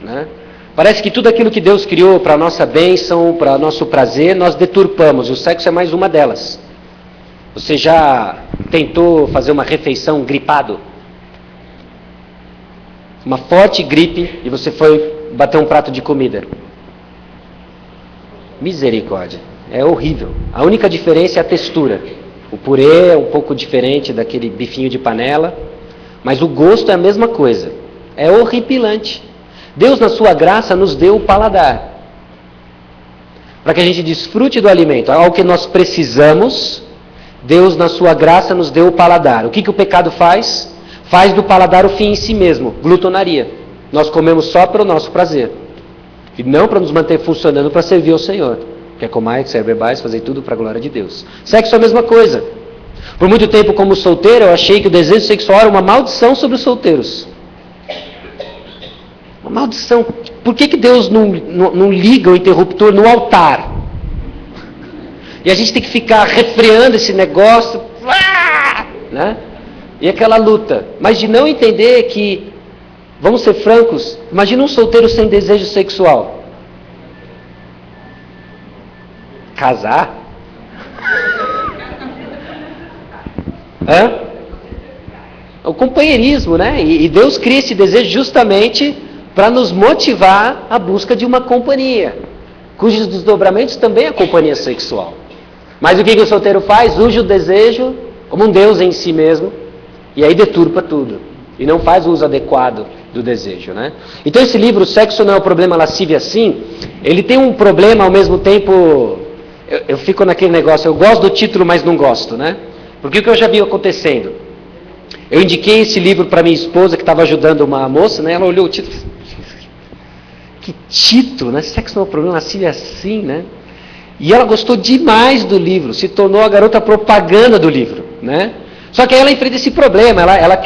né? Parece que tudo aquilo que Deus criou para a nossa bênção, para nosso prazer, nós deturpamos. O sexo é mais uma delas. Você já tentou fazer uma refeição gripado? Uma forte gripe e você foi bater um prato de comida. Misericórdia. É horrível. A única diferença é a textura. O purê é um pouco diferente daquele bifinho de panela, mas o gosto é a mesma coisa. É horripilante. Deus, na sua graça, nos deu o paladar. Para que a gente desfrute do alimento. Algo que nós precisamos, Deus, na sua graça, nos deu o paladar. O que o pecado faz? Faz do paladar o fim em si mesmo. Glutonaria. Nós comemos só para o nosso prazer. E não para nos manter funcionando para servir ao Senhor. Quer comais, quer bebais, fazer tudo para a glória de Deus. Sexo é a mesma coisa. Por muito tempo, como solteiro, eu achei que o desejo sexual era uma maldição sobre os solteiros. Uma maldição. Por que Deus não liga o interruptor no altar? E a gente tem que ficar refreando esse negócio, né? E aquela luta. Mas de não entender que, vamos ser francos, imagina um solteiro sem desejo sexual. Casar? Hã? O companheirismo, né? E Deus cria esse desejo justamente para nos motivar à busca de uma companhia, cujos desdobramentos também é a companhia sexual. Mas o que o solteiro faz? Usa o desejo como um Deus em si mesmo, e aí deturpa tudo, e não faz o uso adequado do desejo, né? Então esse livro, Sexo Não é o Problema, Lascívia Sim, ele tem um problema ao mesmo tempo, eu fico naquele negócio, eu gosto do título, mas não gosto, né? Porque o que eu já vi acontecendo? Eu indiquei esse livro para minha esposa, que estava ajudando uma moça, né? Ela olhou o título, que título, né? Sexo não é o problema, lascívia sim, né? E ela gostou demais do livro, se tornou a garota propaganda do livro, né? Só que aí ela enfrenta esse problema, ela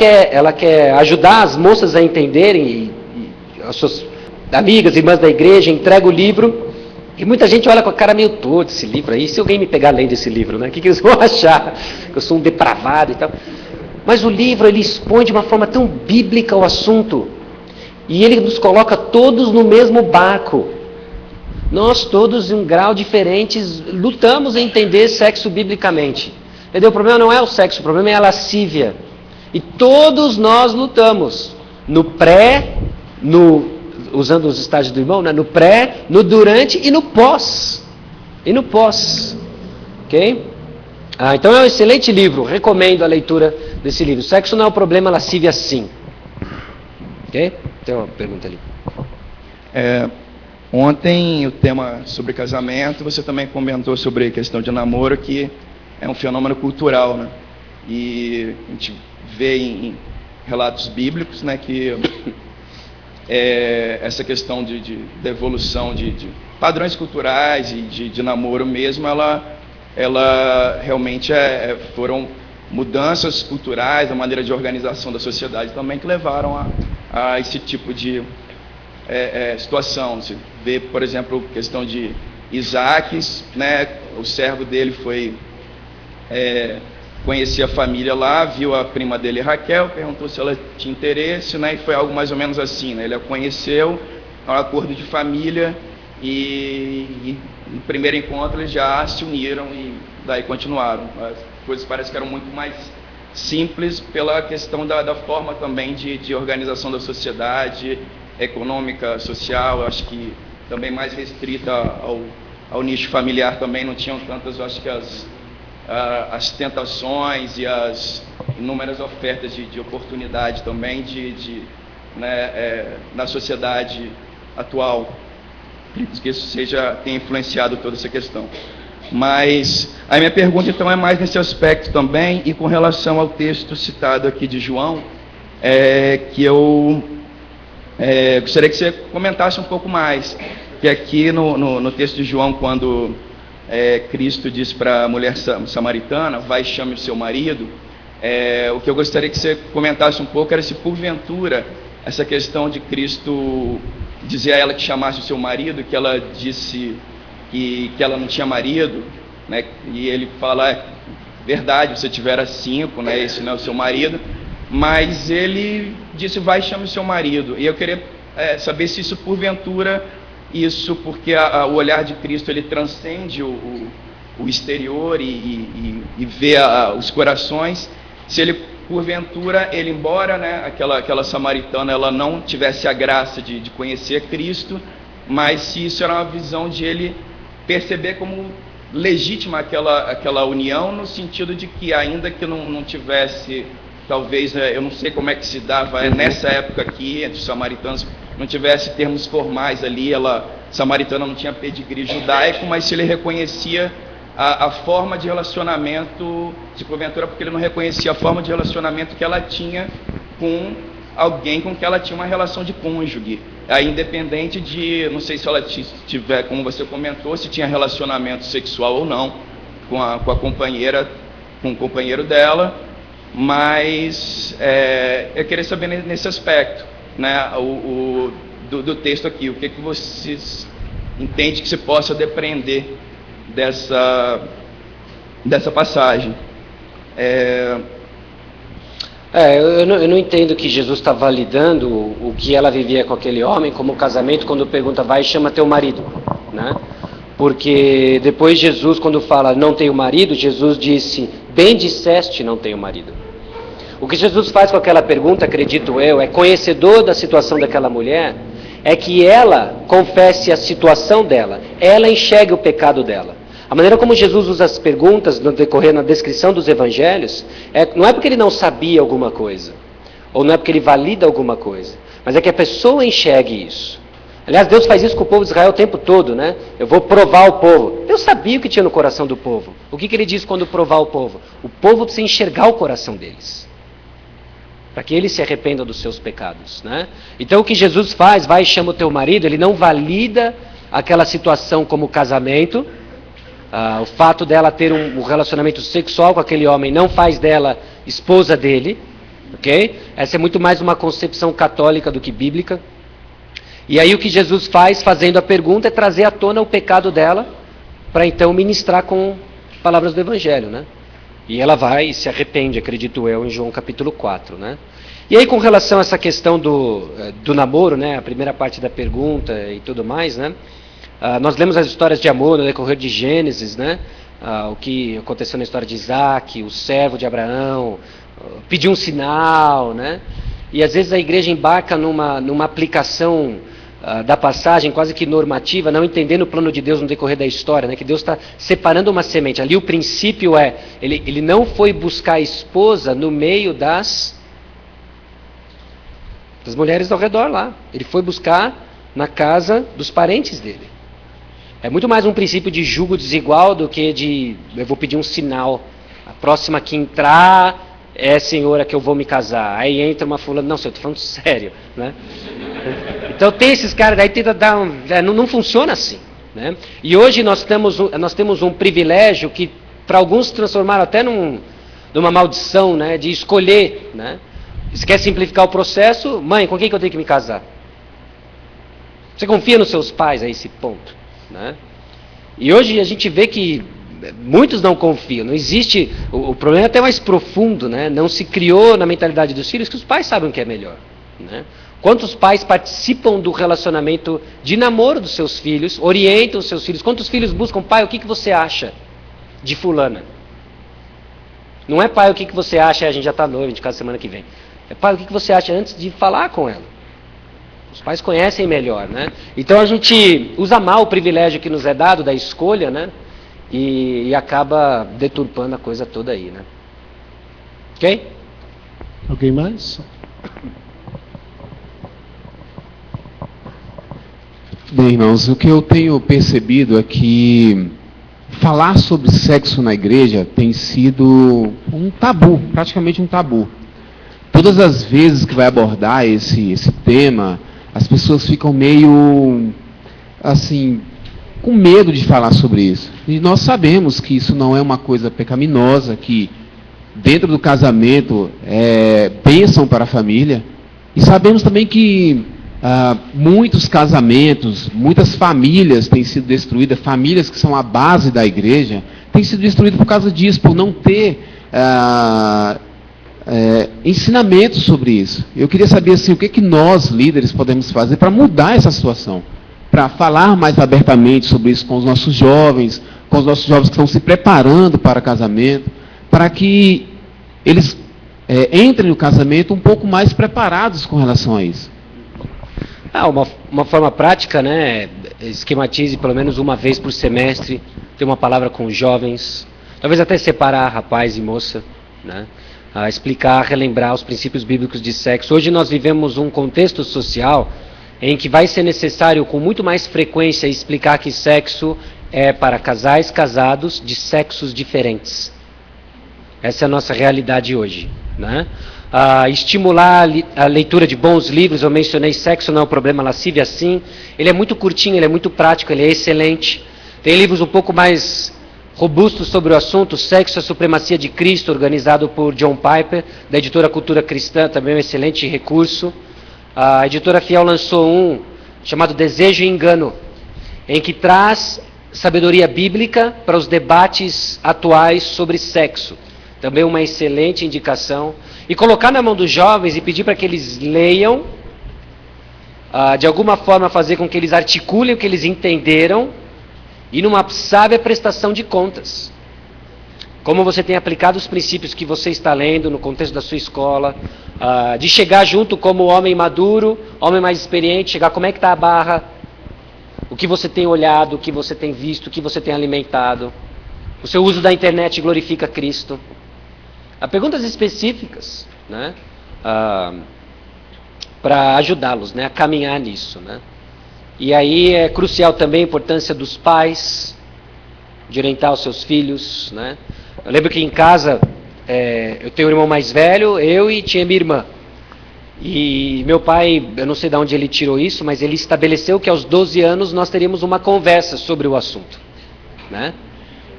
quer ajudar as moças a entenderem, e as suas amigas, irmãs da igreja, entrega o livro, e muita gente olha com a cara meio torta esse livro aí, se alguém me pegar lendo esse livro, né? O que eles vão achar? Que eu sou um depravado e tal. Mas o livro, ele expõe de uma forma tão bíblica o assunto, e ele nos coloca todos no mesmo barco. Nós todos, em um grau diferente, lutamos em entender sexo biblicamente. Entendeu? O problema não é o sexo, o problema é a lascívia. E todos nós lutamos. No pré, usando os estágios do irmão, né? No pré, no durante e no pós. Ok? Então é um excelente livro, recomendo a leitura desse livro. Sexo não é o problema, lascívia sim. Ok? Tem uma pergunta ali. Ontem o tema sobre casamento, você também comentou sobre a questão de namoro, que é um fenômeno cultural, né? E a gente vê em relatos bíblicos, né, que essa questão da evolução de padrões culturais e de namoro mesmo, ela realmente foram mudanças culturais, a maneira de organização da sociedade também, que levaram a esse tipo de situação. Você vê, por exemplo, a questão de Isaac, né, o servo dele foi conhecer a família lá, viu a prima dele, Raquel, perguntou se ela tinha interesse, né, e foi algo mais ou menos assim, né, ele a conheceu, um acordo de família, e no primeiro encontro eles já se uniram e daí continuaram. As coisas parecem que eram muito mais simples pela questão da forma também de organização da sociedade, econômica, social. Eu acho que também mais restrita ao nicho familiar também, não tinham tantas, eu acho que as tentações e as inúmeras ofertas de oportunidade também na sociedade atual. Acredito que isso tenha influenciado toda essa questão. Mas a minha pergunta então é mais nesse aspecto também, e com relação ao texto citado aqui de João, que eu gostaria que você comentasse um pouco mais, que aqui no texto de João, quando Cristo diz para a mulher samaritana, vai e chame o seu marido, o que eu gostaria que você comentasse um pouco era se porventura essa questão de Cristo dizer a ela que chamasse o seu marido, que ela disse que ela não tinha marido, né, e ele fala, verdade, você tivera 5, né, esse não é o seu marido, mas ele disse, vai, chame o seu marido. E eu queria saber se isso, porventura, porque o olhar de Cristo, ele transcende o exterior e vê os corações, se ele, porventura, ele, embora, né, aquela samaritana, ela não tivesse a graça de conhecer Cristo, mas se isso era uma visão de ele perceber como legítima aquela união, no sentido de que, ainda que não tivesse, talvez, eu não sei como é que se dava nessa época aqui, entre os samaritanos, não tivesse termos formais ali, samaritana não tinha pedigree judaico, mas se ele reconhecia a forma de relacionamento, se porventura porque ele não reconhecia a forma de relacionamento que ela tinha com alguém com que ela tinha uma relação de cônjuge, independente de, não sei se ela tiver, como você comentou, se tinha relacionamento sexual ou não com a companheira, com o companheiro dela, mas eu queria saber nesse aspecto, né, do texto aqui, o que vocês entendem que se possa depreender dessa passagem. Eu não entendo que Jesus está validando o que ela vivia com aquele homem como casamento, quando pergunta, vai e chama teu marido, né? Porque depois Jesus, quando fala não tenho marido, Jesus disse, bem disseste não tenho marido. O que Jesus faz com aquela pergunta, acredito eu, é conhecedor da situação daquela mulher, é que ela confesse a situação dela, ela enxergue o pecado dela. A maneira como Jesus usa as perguntas no decorrer, na descrição dos evangelhos, não é porque ele não sabia alguma coisa, ou não é porque ele valida alguma coisa, mas é que a pessoa enxergue isso. Aliás, Deus faz isso com o povo de Israel o tempo todo, né? Eu vou provar o povo. Deus sabia o que tinha no coração do povo. O que ele diz quando provar o povo? O povo precisa enxergar o coração deles, para que eles se arrependam dos seus pecados, né? Então o que Jesus faz, vai e chama o teu marido, ele não valida aquela situação como casamento. O fato dela ter um relacionamento sexual com aquele homem não faz dela esposa dele, ok? Essa é muito mais uma concepção católica do que bíblica. E aí o que Jesus faz, fazendo a pergunta, é trazer à tona o pecado dela, para então ministrar com palavras do Evangelho, né? E ela vai e se arrepende, acredito eu, em João capítulo 4, né? E aí com relação a essa questão do namoro, né? A primeira parte da pergunta e tudo mais, né? Nós lemos as histórias de amor no decorrer de Gênesis, né? O que aconteceu na história de Isaac, o servo de Abraão, pediu um sinal, né? E às vezes a igreja embarca numa aplicação da passagem quase que normativa, não entendendo o plano de Deus no decorrer da história, né? Que Deus está separando uma semente. Ali o princípio ele não foi buscar a esposa no meio das mulheres ao redor lá. Ele foi buscar na casa dos parentes dele. É muito mais um princípio de julgo desigual do que eu vou pedir um sinal. A próxima que entrar é a senhora que eu vou me casar. Aí entra uma fulana, não, senhor, eu estou falando sério, né? Então tem esses caras, daí tenta dar não funciona assim, né? E hoje nós temos um privilégio que para alguns transformaram até numa maldição, né? De escolher, né? Você quer simplificar o processo? Mãe, com quem que eu tenho que me casar? Você confia nos seus pais a esse ponto, né? E hoje a gente vê que muitos não confiam, não existe, o problema é até mais profundo, né? Não se criou na mentalidade dos filhos que os pais sabem o que é melhor, né? Quantos pais participam do relacionamento de namoro dos seus filhos, orientam os seus filhos? Quantos filhos buscam, pai, o que você acha de fulana? Não é, pai, o que você acha, a gente já está noivo, a gente casa semana que vem. É, pai, o que você acha antes de falar com ela? Os pais conhecem melhor, né? Então a gente usa mal o privilégio que nos é dado da escolha, né? E acaba deturpando a coisa toda aí, né? Ok? Alguém mais? Bem, irmãos, o que eu tenho percebido é que falar sobre sexo na igreja tem sido um tabu, praticamente um tabu. Todas as vezes que vai abordar esse tema, as pessoas ficam meio, assim, com medo de falar sobre isso. E nós sabemos que isso não é uma coisa pecaminosa, que dentro do casamento é bênção para a família. E sabemos também que muitos casamentos, muitas famílias têm sido destruídas, famílias que são a base da igreja, tem sido destruído por causa disso, por não ter ensinamentos sobre isso. Eu queria saber assim, o que nós, líderes, podemos fazer para mudar essa situação, para falar mais abertamente sobre isso com os nossos jovens que estão se preparando para casamento, para que eles entrem no casamento um pouco mais preparados com relação a isso. Uma forma prática, né? Esquematize pelo menos uma vez por semestre, ter uma palavra com os jovens, talvez até separar rapaz e moça, né? Explicar, relembrar os princípios bíblicos de sexo. Hoje nós vivemos um contexto social em que vai ser necessário com muito mais frequência explicar que sexo é para casais casados de sexos diferentes. Essa é a nossa realidade hoje, né? Estimular a leitura de bons livros. Eu mencionei Sexo Não é um Problema, Lascívia Sim. Ele é muito curtinho, ele é muito prático, ele é excelente. Tem livros um pouco mais robustos sobre o assunto. Sexo e a Supremacia de Cristo, organizado por John Piper, da editora Cultura Cristã, também um excelente recurso. A editora Fiel lançou um chamado Desejo e Engano, em que traz sabedoria bíblica para os debates atuais sobre sexo. Também uma excelente indicação. E colocar na mão dos jovens e pedir para que eles leiam, de alguma forma fazer com que eles articulem o que eles entenderam, e numa sábia prestação de contas. Como você tem aplicado os princípios que você está lendo no contexto da sua escola, de chegar junto como homem maduro, homem mais experiente, chegar como é que está a barra, o que você tem olhado, o que você tem visto, o que você tem alimentado. O seu uso da internet glorifica Cristo. Há perguntas específicas, né, para ajudá-los, né, a caminhar nisso, né. E aí é crucial também a importância dos pais, de orientar os seus filhos, né. Eu lembro que em casa, eu tenho um irmão mais velho, eu e tinha minha irmã. E meu pai, eu não sei de onde ele tirou isso, mas ele estabeleceu que aos 12 anos nós teríamos uma conversa sobre o assunto, né.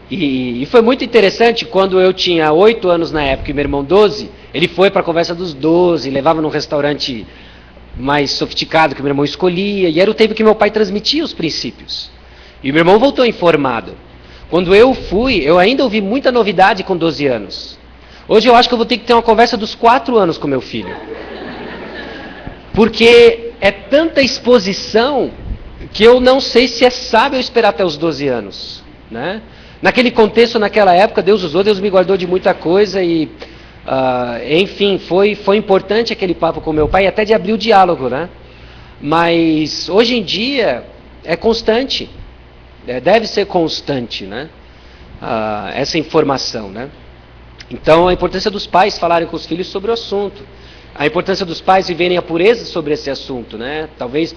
E foi muito interessante, quando eu tinha 8 anos na época e meu irmão 12, ele foi para a conversa dos 12, levava num restaurante mais sofisticado que meu irmão escolhia, e era o tempo que meu pai transmitia os princípios. E meu irmão voltou informado. Quando eu fui, eu ainda ouvi muita novidade com 12 anos. Hoje eu acho que eu vou ter que ter uma conversa dos 4 anos com meu filho. Porque é tanta exposição que eu não sei se é sábio esperar até os 12 anos, né? Naquele contexto, naquela época, Deus me guardou de muita coisa e, enfim, foi importante aquele papo com meu pai, até de abrir o diálogo, né? Mas, hoje em dia, é constante, deve ser constante, né? Essa informação, né? Então, a importância dos pais falarem com os filhos sobre o assunto, a importância dos pais viverem a pureza sobre esse assunto, né? Talvez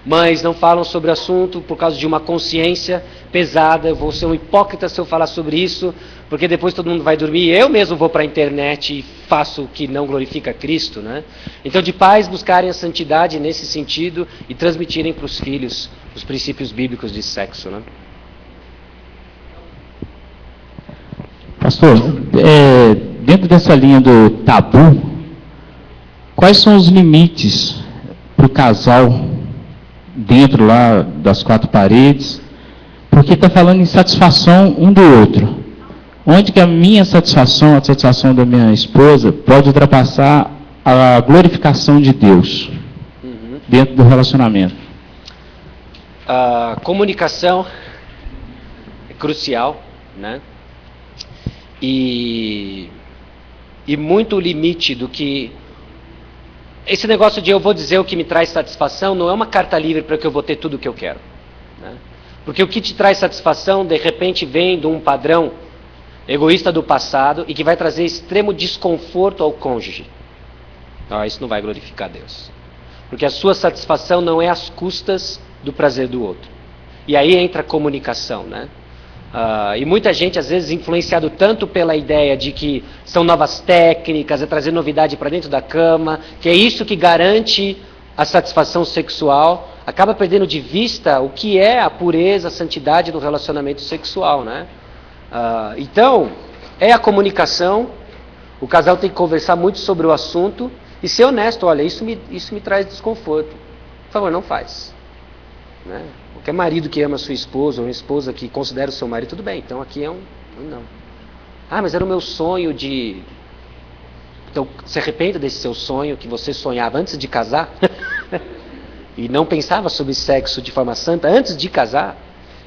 mães não falam sobre o assunto por causa de uma consciência pesada. Eu vou ser um hipócrita se eu falar sobre isso, porque depois todo mundo vai dormir, eu mesmo vou para a internet e faço o que não glorifica Cristo, né? Então, de pais buscarem a santidade nesse sentido e transmitirem para os filhos os princípios bíblicos de sexo, né? Pastor, dentro dessa linha do tabu, quais são os limites para o casal dentro lá das 4 paredes? Porque está falando em satisfação um do outro. Onde que a minha satisfação, a satisfação da minha esposa, pode ultrapassar a glorificação de Deus dentro do relacionamento? A comunicação é crucial, né? E muito limite do que... Esse negócio de eu vou dizer o que me traz satisfação não é uma carta livre para que eu vou ter tudo o que eu quero, né? Porque o que te traz satisfação, de repente, vem de um padrão egoísta do passado e que vai trazer extremo desconforto ao cônjuge. Isso não vai glorificar Deus. Porque a sua satisfação não é às custas do prazer do outro. E aí entra a comunicação, né? E muita gente, às vezes, influenciado tanto pela ideia de que são novas técnicas, é trazer novidade para dentro da cama, que é isso que garante a satisfação sexual, acaba perdendo de vista o que é a pureza, a santidade do relacionamento sexual, né? Então, é a comunicação, o casal tem que conversar muito sobre o assunto e ser honesto. Olha, isso me traz desconforto, por favor, não faz, né? Qualquer marido que ama a sua esposa, ou uma esposa que considera o seu marido, tudo bem. Então aqui é um não. Ah, mas era o meu sonho de... Então, se arrependa desse seu sonho que você sonhava antes de casar e não pensava sobre sexo de forma santa antes de casar,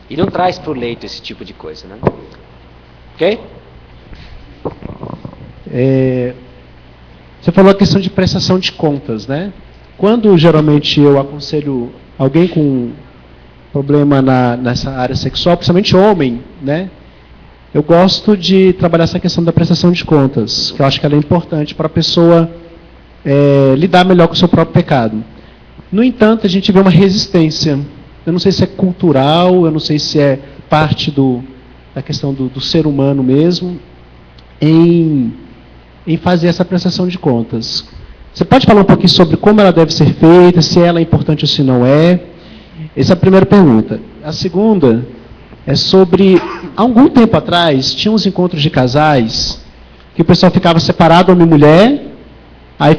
e não traz para o leito esse tipo de coisa, né? Ok? Você falou a questão de prestação de contas, né? Quando geralmente eu aconselho alguém com problema nessa área sexual, principalmente homem, né? Eu gosto de trabalhar essa questão da prestação de contas, que eu acho que ela é importante para a pessoa lidar melhor com o seu próprio pecado. No entanto, a gente vê uma resistência. Eu não sei se é cultural, eu não sei se é parte da questão do ser humano mesmo, em fazer essa prestação de contas. Você pode falar um pouquinho sobre como ela deve ser feita, se ela é importante ou se não é? Essa é a primeira pergunta. A segunda é sobre, há algum tempo atrás, tinha uns encontros de casais que o pessoal ficava separado, homem e mulher, aí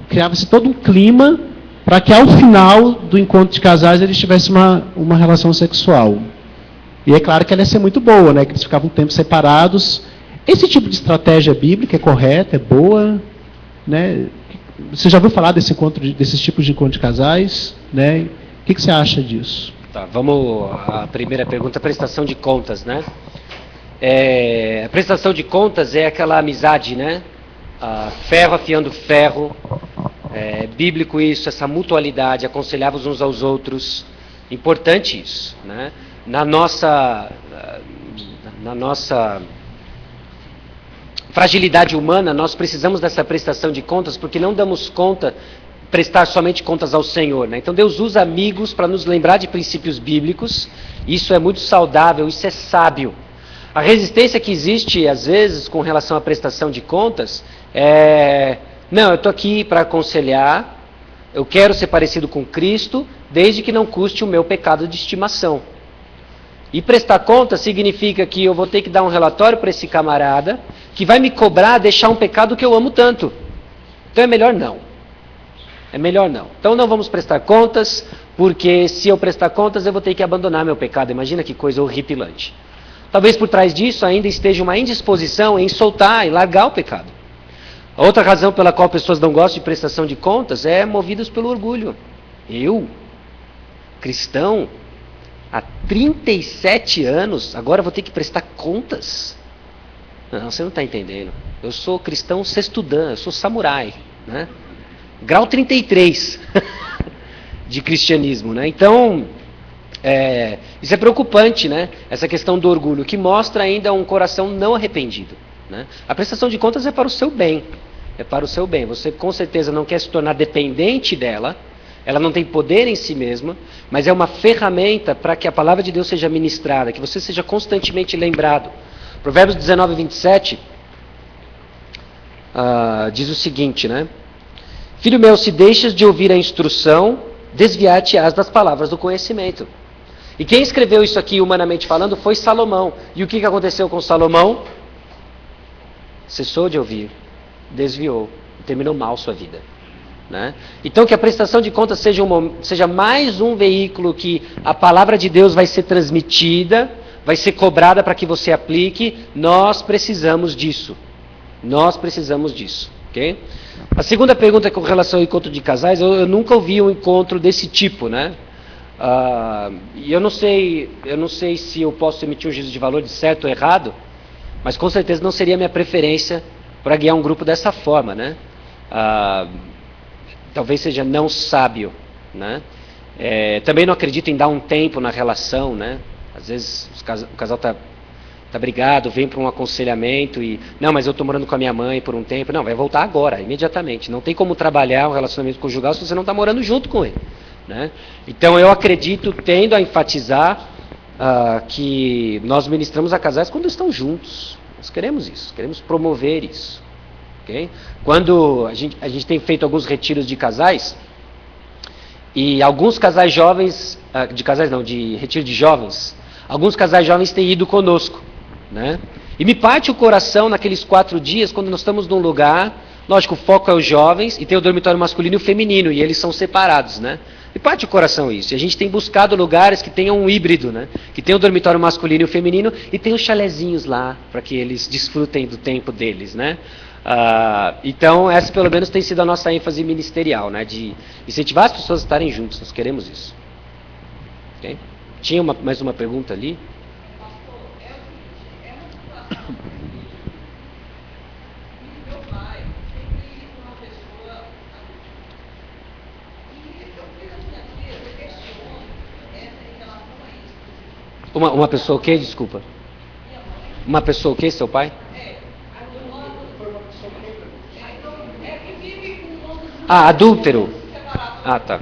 criava-se todo um clima para que ao final do encontro de casais eles tivessem uma relação sexual. E é claro que ela ia ser muito boa, né? Que eles ficavam um tempo separados. Esse tipo de estratégia bíblica é correta, é boa, né? Você já ouviu falar desses tipos de encontro de casais, né? O que você acha disso? Tá, vamos à primeira pergunta, prestação de contas, né? A prestação de contas é aquela amizade, né? Ferro afiando ferro, bíblico isso, essa mutualidade, aconselhar-vos uns aos outros, importante isso, né? Na nossa fragilidade humana, nós precisamos dessa prestação de contas, porque não damos conta prestar somente contas ao Senhor, né? Então Deus usa amigos para nos lembrar de princípios bíblicos. Isso é muito saudável, isso é sábio. A resistência que existe às vezes com relação à prestação de contas não, eu estou aqui para aconselhar, eu quero ser parecido com Cristo, desde que não custe o meu pecado de estimação. E prestar contas significa que eu vou ter que dar um relatório para esse camarada que vai me cobrar deixar um pecado que eu amo tanto. Então é melhor não. É melhor não. Então não vamos prestar contas, porque se eu prestar contas eu vou ter que abandonar meu pecado. Imagina que coisa horripilante. Talvez por trás disso ainda esteja uma indisposição em soltar e largar o pecado. A outra razão pela qual pessoas não gostam de prestação de contas é movidas pelo orgulho. Eu, cristão, há 37 anos, agora vou ter que prestar contas? Não, você não está entendendo. Eu sou cristão sexto dan, eu sou samurai, né? Grau 33 de cristianismo, né? Então, isso é preocupante, né? Essa questão do orgulho, que mostra ainda um coração não arrependido, né? A prestação de contas é para o seu bem, é para o seu bem. Você com certeza não quer se tornar dependente dela, ela não tem poder em si mesma, mas é uma ferramenta para que a palavra de Deus seja ministrada, que você seja constantemente lembrado. Provérbios 19, 27 diz o seguinte, né? Filho meu, se deixas de ouvir a instrução, desviar-te-ás das palavras do conhecimento. E quem escreveu isso aqui, humanamente falando, foi Salomão. E o que aconteceu com Salomão? Cessou de ouvir, desviou, terminou mal sua vida, né? Então que a prestação de contas seja mais um veículo que a palavra de Deus vai ser transmitida, vai ser cobrada para que você aplique. Nós precisamos disso. Nós precisamos disso, ok? A segunda pergunta com relação ao encontro de casais, eu nunca ouvi um encontro desse tipo, né? E eu não sei se eu posso emitir um juízo de valor de certo ou errado, mas com certeza não seria a minha preferência para guiar um grupo dessa forma, né? Talvez seja não sábio, né? Também não acredito em dar um tempo na relação, né? Às vezes o casal está brigado, vem para um aconselhamento e... Não, mas eu estou morando com a minha mãe por um tempo. Não, vai voltar agora, imediatamente. Não tem como trabalhar um relacionamento conjugal se você não está morando junto com ele, né? Então eu acredito, tendo a enfatizar que nós ministramos a casais quando estão juntos. Nós queremos isso, queremos promover isso, okay? Quando a gente tem feito alguns retiros de casais, e alguns casais jovens, de retiro de jovens, alguns casais jovens têm ido conosco, né? E me parte o coração naqueles 4 dias, quando nós estamos num lugar, lógico, o foco é os jovens, e tem o dormitório masculino e o feminino, e eles são separados, né? E parte o coração isso. E a gente tem buscado lugares que tenham um híbrido, né? Que tenham o dormitório masculino e o feminino e tem os chalezinhos lá para que eles desfrutem do tempo deles, né? Então, essa pelo menos tem sido a nossa ênfase ministerial, né? De incentivar as pessoas a estarem juntos. Nós queremos isso. Okay? Tinha mais uma pergunta ali? Uma pessoa o quê? Desculpa. Uma pessoa o quê, seu pai? Ah, adúltero. Ah, tá.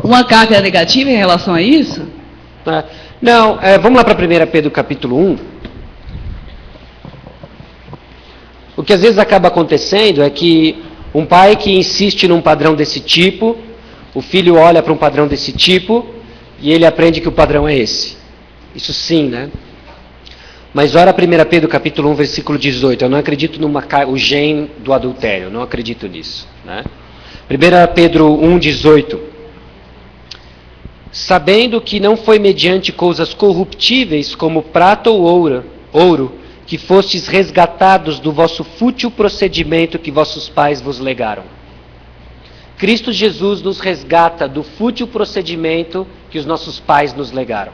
Uma carga negativa em relação a isso? Não, vamos lá para 1 Pedro capítulo 1. O que às vezes acaba acontecendo é que um pai que insiste num padrão desse tipo, o filho olha para um padrão desse tipo e ele aprende que o padrão é esse. Isso sim, né? Mas ora 1 Pedro capítulo 1, versículo 18. Eu não acredito o gene do adultério, eu não acredito nisso, né? 1 Pedro 1, 18. Sabendo que não foi mediante coisas corruptíveis como prata ou ouro, que fostes resgatados do vosso fútil procedimento que vossos pais vos legaram. Cristo Jesus nos resgata do fútil procedimento que os nossos pais nos legaram.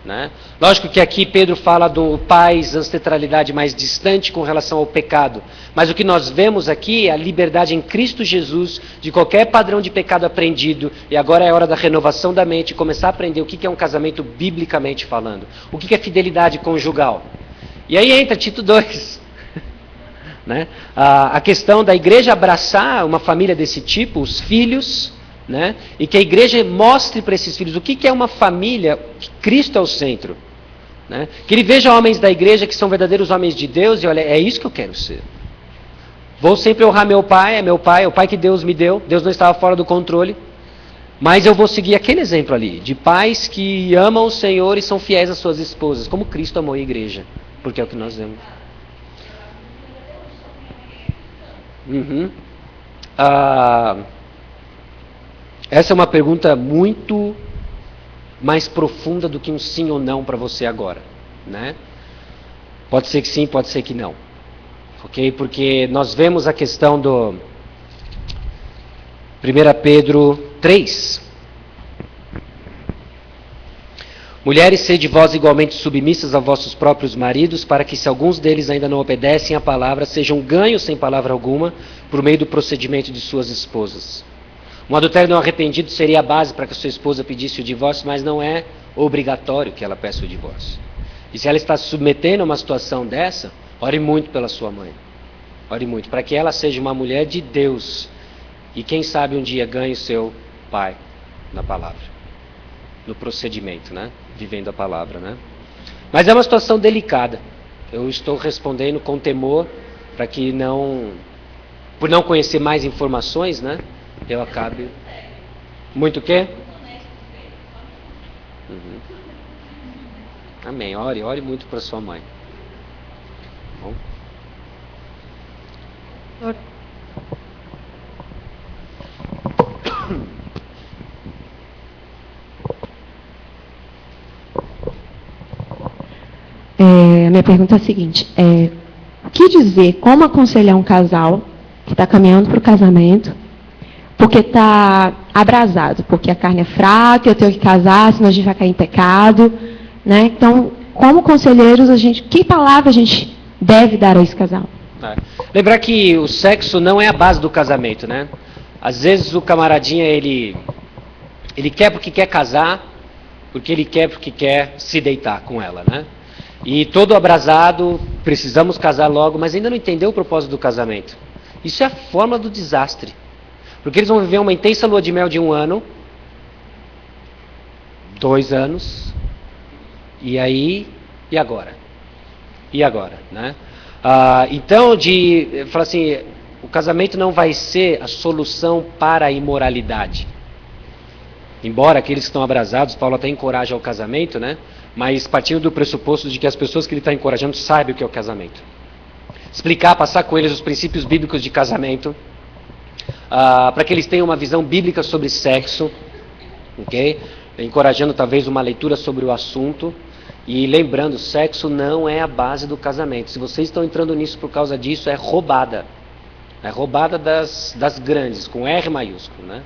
Né? Lógico que aqui Pedro fala do pais, ancestralidade mais distante com relação ao pecado. Mas o que nós vemos aqui é a liberdade em Cristo Jesus de qualquer padrão de pecado aprendido. E agora é a hora da renovação da mente e começar a aprender o que é um casamento biblicamente falando. O que é fidelidade conjugal. E aí entra Tito 2. Né? A questão da igreja abraçar uma família desse tipo, os filhos... Né? E que a igreja mostre para esses filhos o que é uma família que Cristo é o centro. Né? Que ele veja homens da igreja que são verdadeiros homens de Deus e olha, é isso que eu quero ser. Vou sempre honrar meu pai, é o pai que Deus me deu, Deus não estava fora do controle, mas eu vou seguir aquele exemplo ali, de pais que amam o Senhor e são fiéis às suas esposas, como Cristo amou a igreja, porque é o que nós vemos. Essa é uma pergunta muito mais profunda do que um sim ou não para você agora, né? Pode ser que sim, pode ser que não, ok? Porque nós vemos a questão do 1 Pedro 3. Mulheres, sede vós igualmente submissas a vossos próprios maridos, para que se alguns deles ainda não obedecem à palavra, sejam ganhos sem palavra alguma, por meio do procedimento de suas esposas. Um adultério não arrependido seria a base para que a sua esposa pedisse o divórcio, mas não é obrigatório que ela peça o divórcio. E se ela está se submetendo a uma situação dessa, ore muito pela sua mãe. Ore muito, para que ela seja uma mulher de Deus. E quem sabe um dia ganhe o seu pai na palavra. No procedimento, né? Vivendo a palavra, né? Mas é uma situação delicada. Eu estou respondendo com temor, para que não... Por não conhecer mais informações, né? Eu acabe... Muito o quê? Amém. Ore muito para sua mãe. Bom. A minha pergunta é a seguinte: o que dizer, como aconselhar um casal que está caminhando para o casamento, porque está abrasado, porque a carne é fraca, eu tenho que casar, senão a gente vai cair em pecado, né? Então, como conselheiros, que palavra a gente deve dar a esse casal? Lembrar que o sexo não é a base do casamento, né? Às vezes o camaradinha, ele quer porque quer casar, porque ele quer porque quer se deitar com ela, né? E todo abrasado, precisamos casar logo, mas ainda não entendeu o propósito do casamento. Isso é a fórmula do desastre. Porque eles vão viver uma intensa lua de mel de 1 ano, 2 anos, e aí, e agora? E agora, né? Então, falar assim, o casamento não vai ser a solução para a imoralidade. Embora aqueles que estão abrasados, Paulo até encoraja ao casamento, né? Mas partindo do pressuposto de que as pessoas que ele está encorajando sabem o que é o casamento. Explicar, passar com eles os princípios bíblicos de casamento, para que eles tenham uma visão bíblica sobre sexo, ok? Encorajando talvez uma leitura sobre o assunto. E lembrando, sexo não é a base do casamento. Se vocês estão entrando nisso por causa disso, é roubada. É roubada das grandes, com R maiúsculo, né?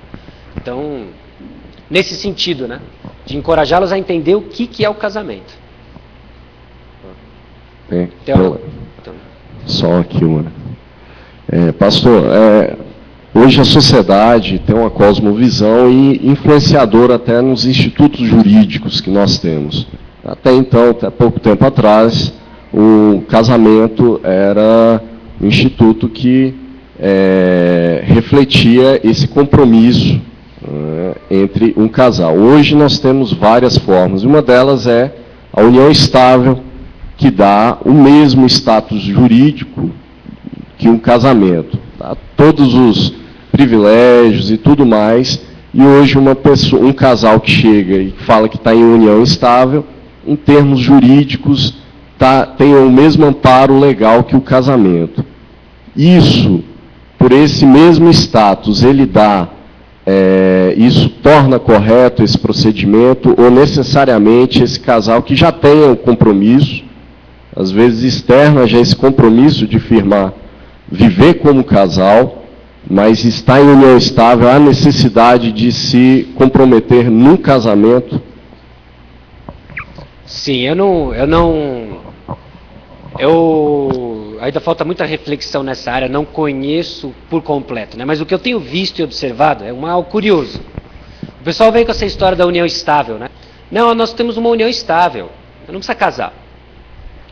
Então, nesse sentido, né? De encorajá-los a entender o que é o casamento. Então, só aqui, mano. Pastor, hoje a sociedade tem uma cosmovisão e influenciadora até nos institutos jurídicos que nós temos. Até então, até pouco tempo atrás, o casamento era um instituto que refletia esse compromisso entre um casal. Hoje nós temos várias formas. Uma delas é a união estável, que dá o mesmo status jurídico que um casamento. Tá? Todos os privilégios e tudo mais. E hoje um casal que chega e fala que está em união estável, em termos jurídicos, tem o mesmo amparo legal que o casamento. Isso, por esse mesmo status, isso torna correto esse procedimento, ou necessariamente esse casal que já tem um compromisso, às vezes externa já esse compromisso de viver como casal, mas está em união estável, há necessidade de se comprometer num casamento? Sim, ainda falta muita reflexão nessa área, não conheço por completo, né? Mas o que eu tenho visto e observado é algo curioso. O pessoal vem com essa história da união estável, né? Não, nós temos uma união estável, não precisa casar.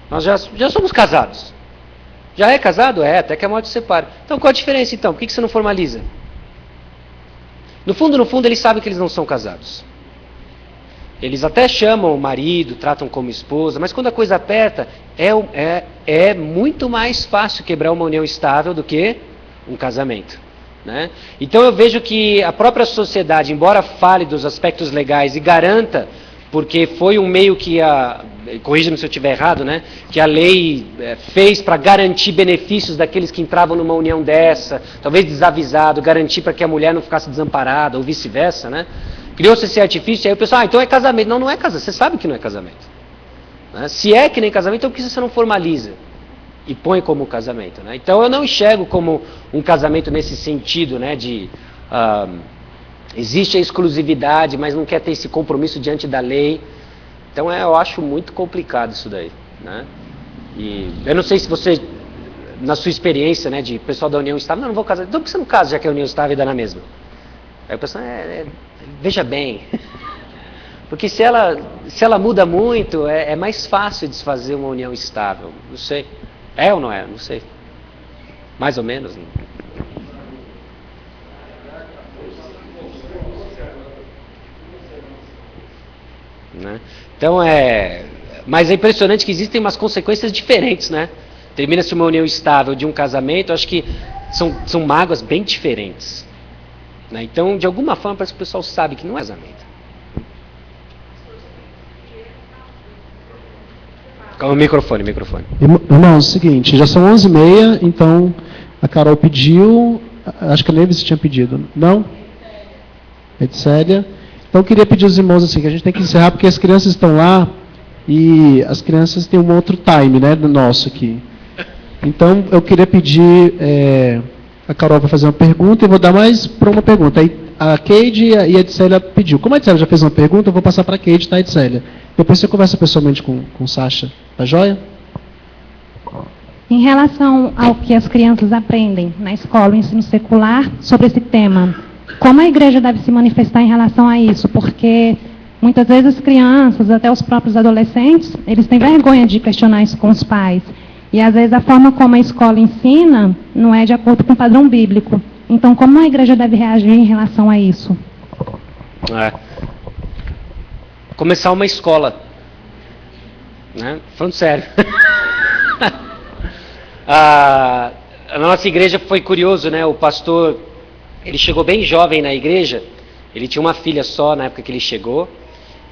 Nós já somos casados. Já é casado? Até que a morte separe. Então qual a diferença então? Por que você não formaliza? No fundo, eles sabem que eles não são casados. Eles até chamam o marido, tratam como esposa, mas quando a coisa aperta, é muito mais fácil quebrar uma união estável do que um casamento, né? Então eu vejo que a própria sociedade, embora fale dos aspectos legais e garanta, porque foi um meio que corrija-me se eu estiver errado, né? Que a lei fez para garantir benefícios daqueles que entravam numa união dessa, talvez desavisado, garantir para que a mulher não ficasse desamparada, ou vice-versa, né? Criou-se esse artifício, aí o pessoal, então é casamento. Não é casamento, você sabe que não é casamento, né? Se é que nem casamento, então por que você não formaliza e põe como casamento, né? Então eu não enxergo como um casamento nesse sentido, né? Existe a exclusividade, mas não quer ter esse compromisso diante da lei. Então eu acho muito complicado isso daí, né? E eu não sei se você, na sua experiência, né, de pessoal da união estável, não vou casar. Então por que você não casa, já que a união estável dá na mesma? Aí o pessoal, veja bem, porque se ela muda muito, é mais fácil desfazer uma união estável. Não sei. É ou não é? Não sei. Mais ou menos. Né? Né? Então mas é impressionante que existem umas consequências diferentes, né? Termina-se uma união estável de um casamento, acho que são mágoas bem diferentes, né? Então, de alguma forma, parece que o pessoal sabe que não é casamento. Calma, microfone. Irmãos, é o seguinte, já são 11h30, então a Carol pediu, acho que a Neves tinha pedido, não? Edsélia. Então eu queria pedir aos irmãos assim, que a gente tem que encerrar, porque as crianças estão lá e as crianças têm um outro time, né, do nosso aqui. Então eu queria pedir, a Carol vai fazer uma pergunta e vou dar mais para uma pergunta. Aí a Keide e a Edsélia pediu. Como a Edsélia já fez uma pergunta, eu vou passar para a Keide, tá, Edsélia? Depois você conversa pessoalmente com o Sacha, tá joia? Em relação ao que as crianças aprendem na escola, o ensino secular, sobre esse tema, como a igreja deve se manifestar em relação a isso? Porque muitas vezes as crianças, até os próprios adolescentes, eles têm vergonha de questionar isso com os pais. E às vezes a forma como a escola ensina não é de acordo com o padrão bíblico. Então, como a igreja deve reagir em relação a isso? Começar uma escola, né? Falando sério. A nossa igreja foi curioso, né? O pastor, ele chegou bem jovem na igreja, ele tinha uma filha só na época que ele chegou,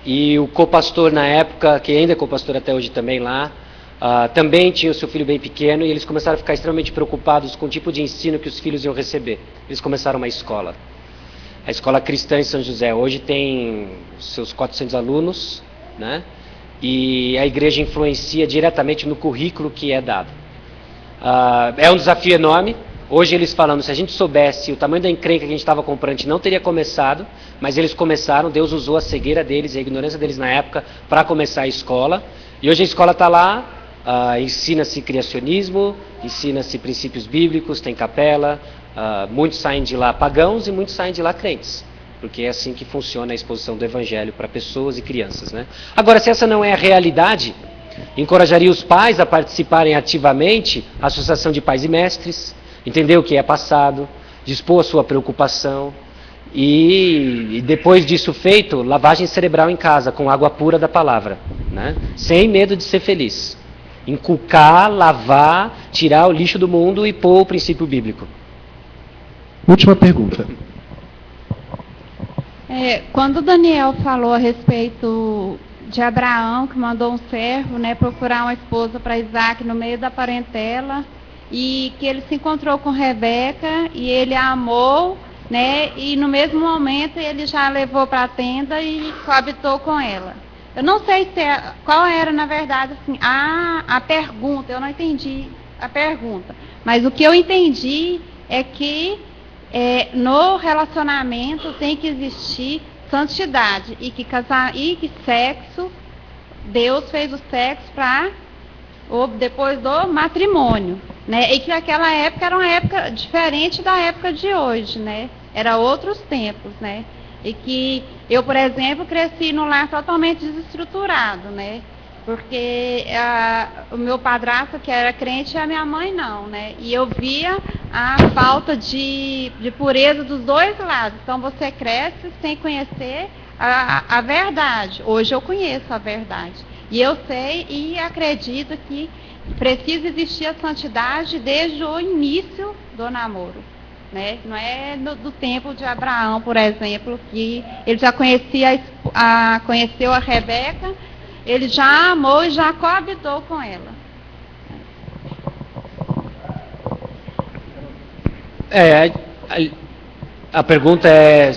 e o co-pastor na época, que ainda é co-pastor até hoje também lá, também tinha o seu filho bem pequeno, e eles começaram a ficar extremamente preocupados com o tipo de ensino que os filhos iam receber. Eles começaram uma escola, a Escola Cristã em São José. Hoje tem seus 400 alunos, né? E a igreja influencia diretamente no currículo que é dado. É um desafio enorme. Hoje eles falando, se a gente soubesse o tamanho da encrenca que a gente estava comprando, a gente não teria começado, mas eles começaram, Deus usou a cegueira deles, a ignorância deles na época, para começar a escola. E hoje a escola está lá, ensina-se criacionismo, ensina-se princípios bíblicos, tem capela, muitos saem de lá pagãos e muitos saem de lá crentes, porque é assim que funciona a exposição do evangelho para pessoas e crianças, né? Agora, se essa não é a realidade, encorajaria os pais a participarem ativamente da Associação de Pais e Mestres, entender o que é passado, dispor a sua preocupação e depois disso feito, lavagem cerebral em casa, com água pura da palavra, né? Sem medo de ser feliz. Inculcar, lavar, tirar o lixo do mundo e pôr o princípio bíblico. Última pergunta. Quando Daniel falou a respeito de Abraão, que mandou um servo, né, procurar uma esposa para Isaac no meio da parentela, e que ele se encontrou com Rebeca e ele a amou, né, e no mesmo momento ele já a levou para a tenda e coabitou com ela. Eu não sei qual era, na verdade, assim, a pergunta, eu não entendi a pergunta, mas o que eu entendi é que no relacionamento tem que existir santidade e que sexo, Deus fez o sexo depois do matrimônio, né? E que aquela época era uma época diferente da época de hoje, né? Era outros tempos, né? E que eu, por exemplo, cresci num lar totalmente desestruturado, né? Porque o meu padrasto, que era crente, e a minha mãe não, né? E eu via a falta de pureza dos dois lados. Então você cresce sem conhecer a verdade. Hoje eu conheço a verdade. E eu sei e acredito que precisa existir a santidade desde o início do namoro, né? Não é do tempo de Abraão, por exemplo, que ele já conheceu a Rebeca, ele já amou e já coabitou com ela. A pergunta é...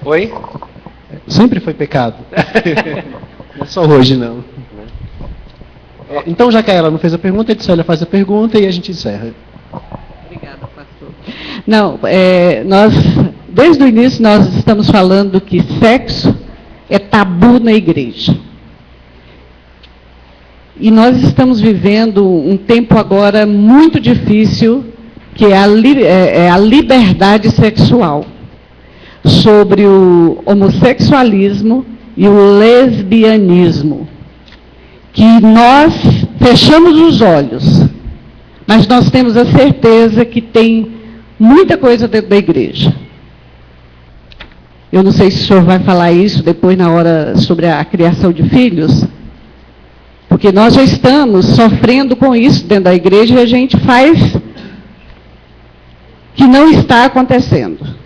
Oi? Sempre foi pecado. Não é só hoje, não. Então, já que ela não fez a pergunta, a Edicélia faz a pergunta e a gente encerra. Obrigada, pastor. Não, desde o início nós estamos falando que sexo é tabu na igreja. E nós estamos vivendo um tempo agora muito difícil, que é a liberdade sexual, sobre o homossexualismo e o lesbianismo, que nós fechamos os olhos, mas nós temos a certeza que tem muita coisa dentro da igreja. Eu não sei se o senhor vai falar isso depois na hora sobre a criação de filhos, porque nós já estamos sofrendo com isso dentro da igreja e a gente faz que não está acontecendo.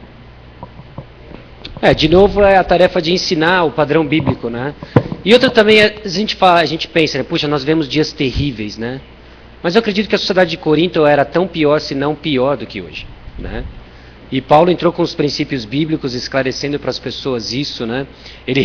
De novo, é a tarefa de ensinar o padrão bíblico, né? E outra também, a gente pensa, né? Puxa, nós vemos dias terríveis, né? Mas eu acredito que a sociedade de Corinto era tão pior, se não pior do que hoje, né? E Paulo entrou com os princípios bíblicos, esclarecendo para as pessoas isso, né? Ele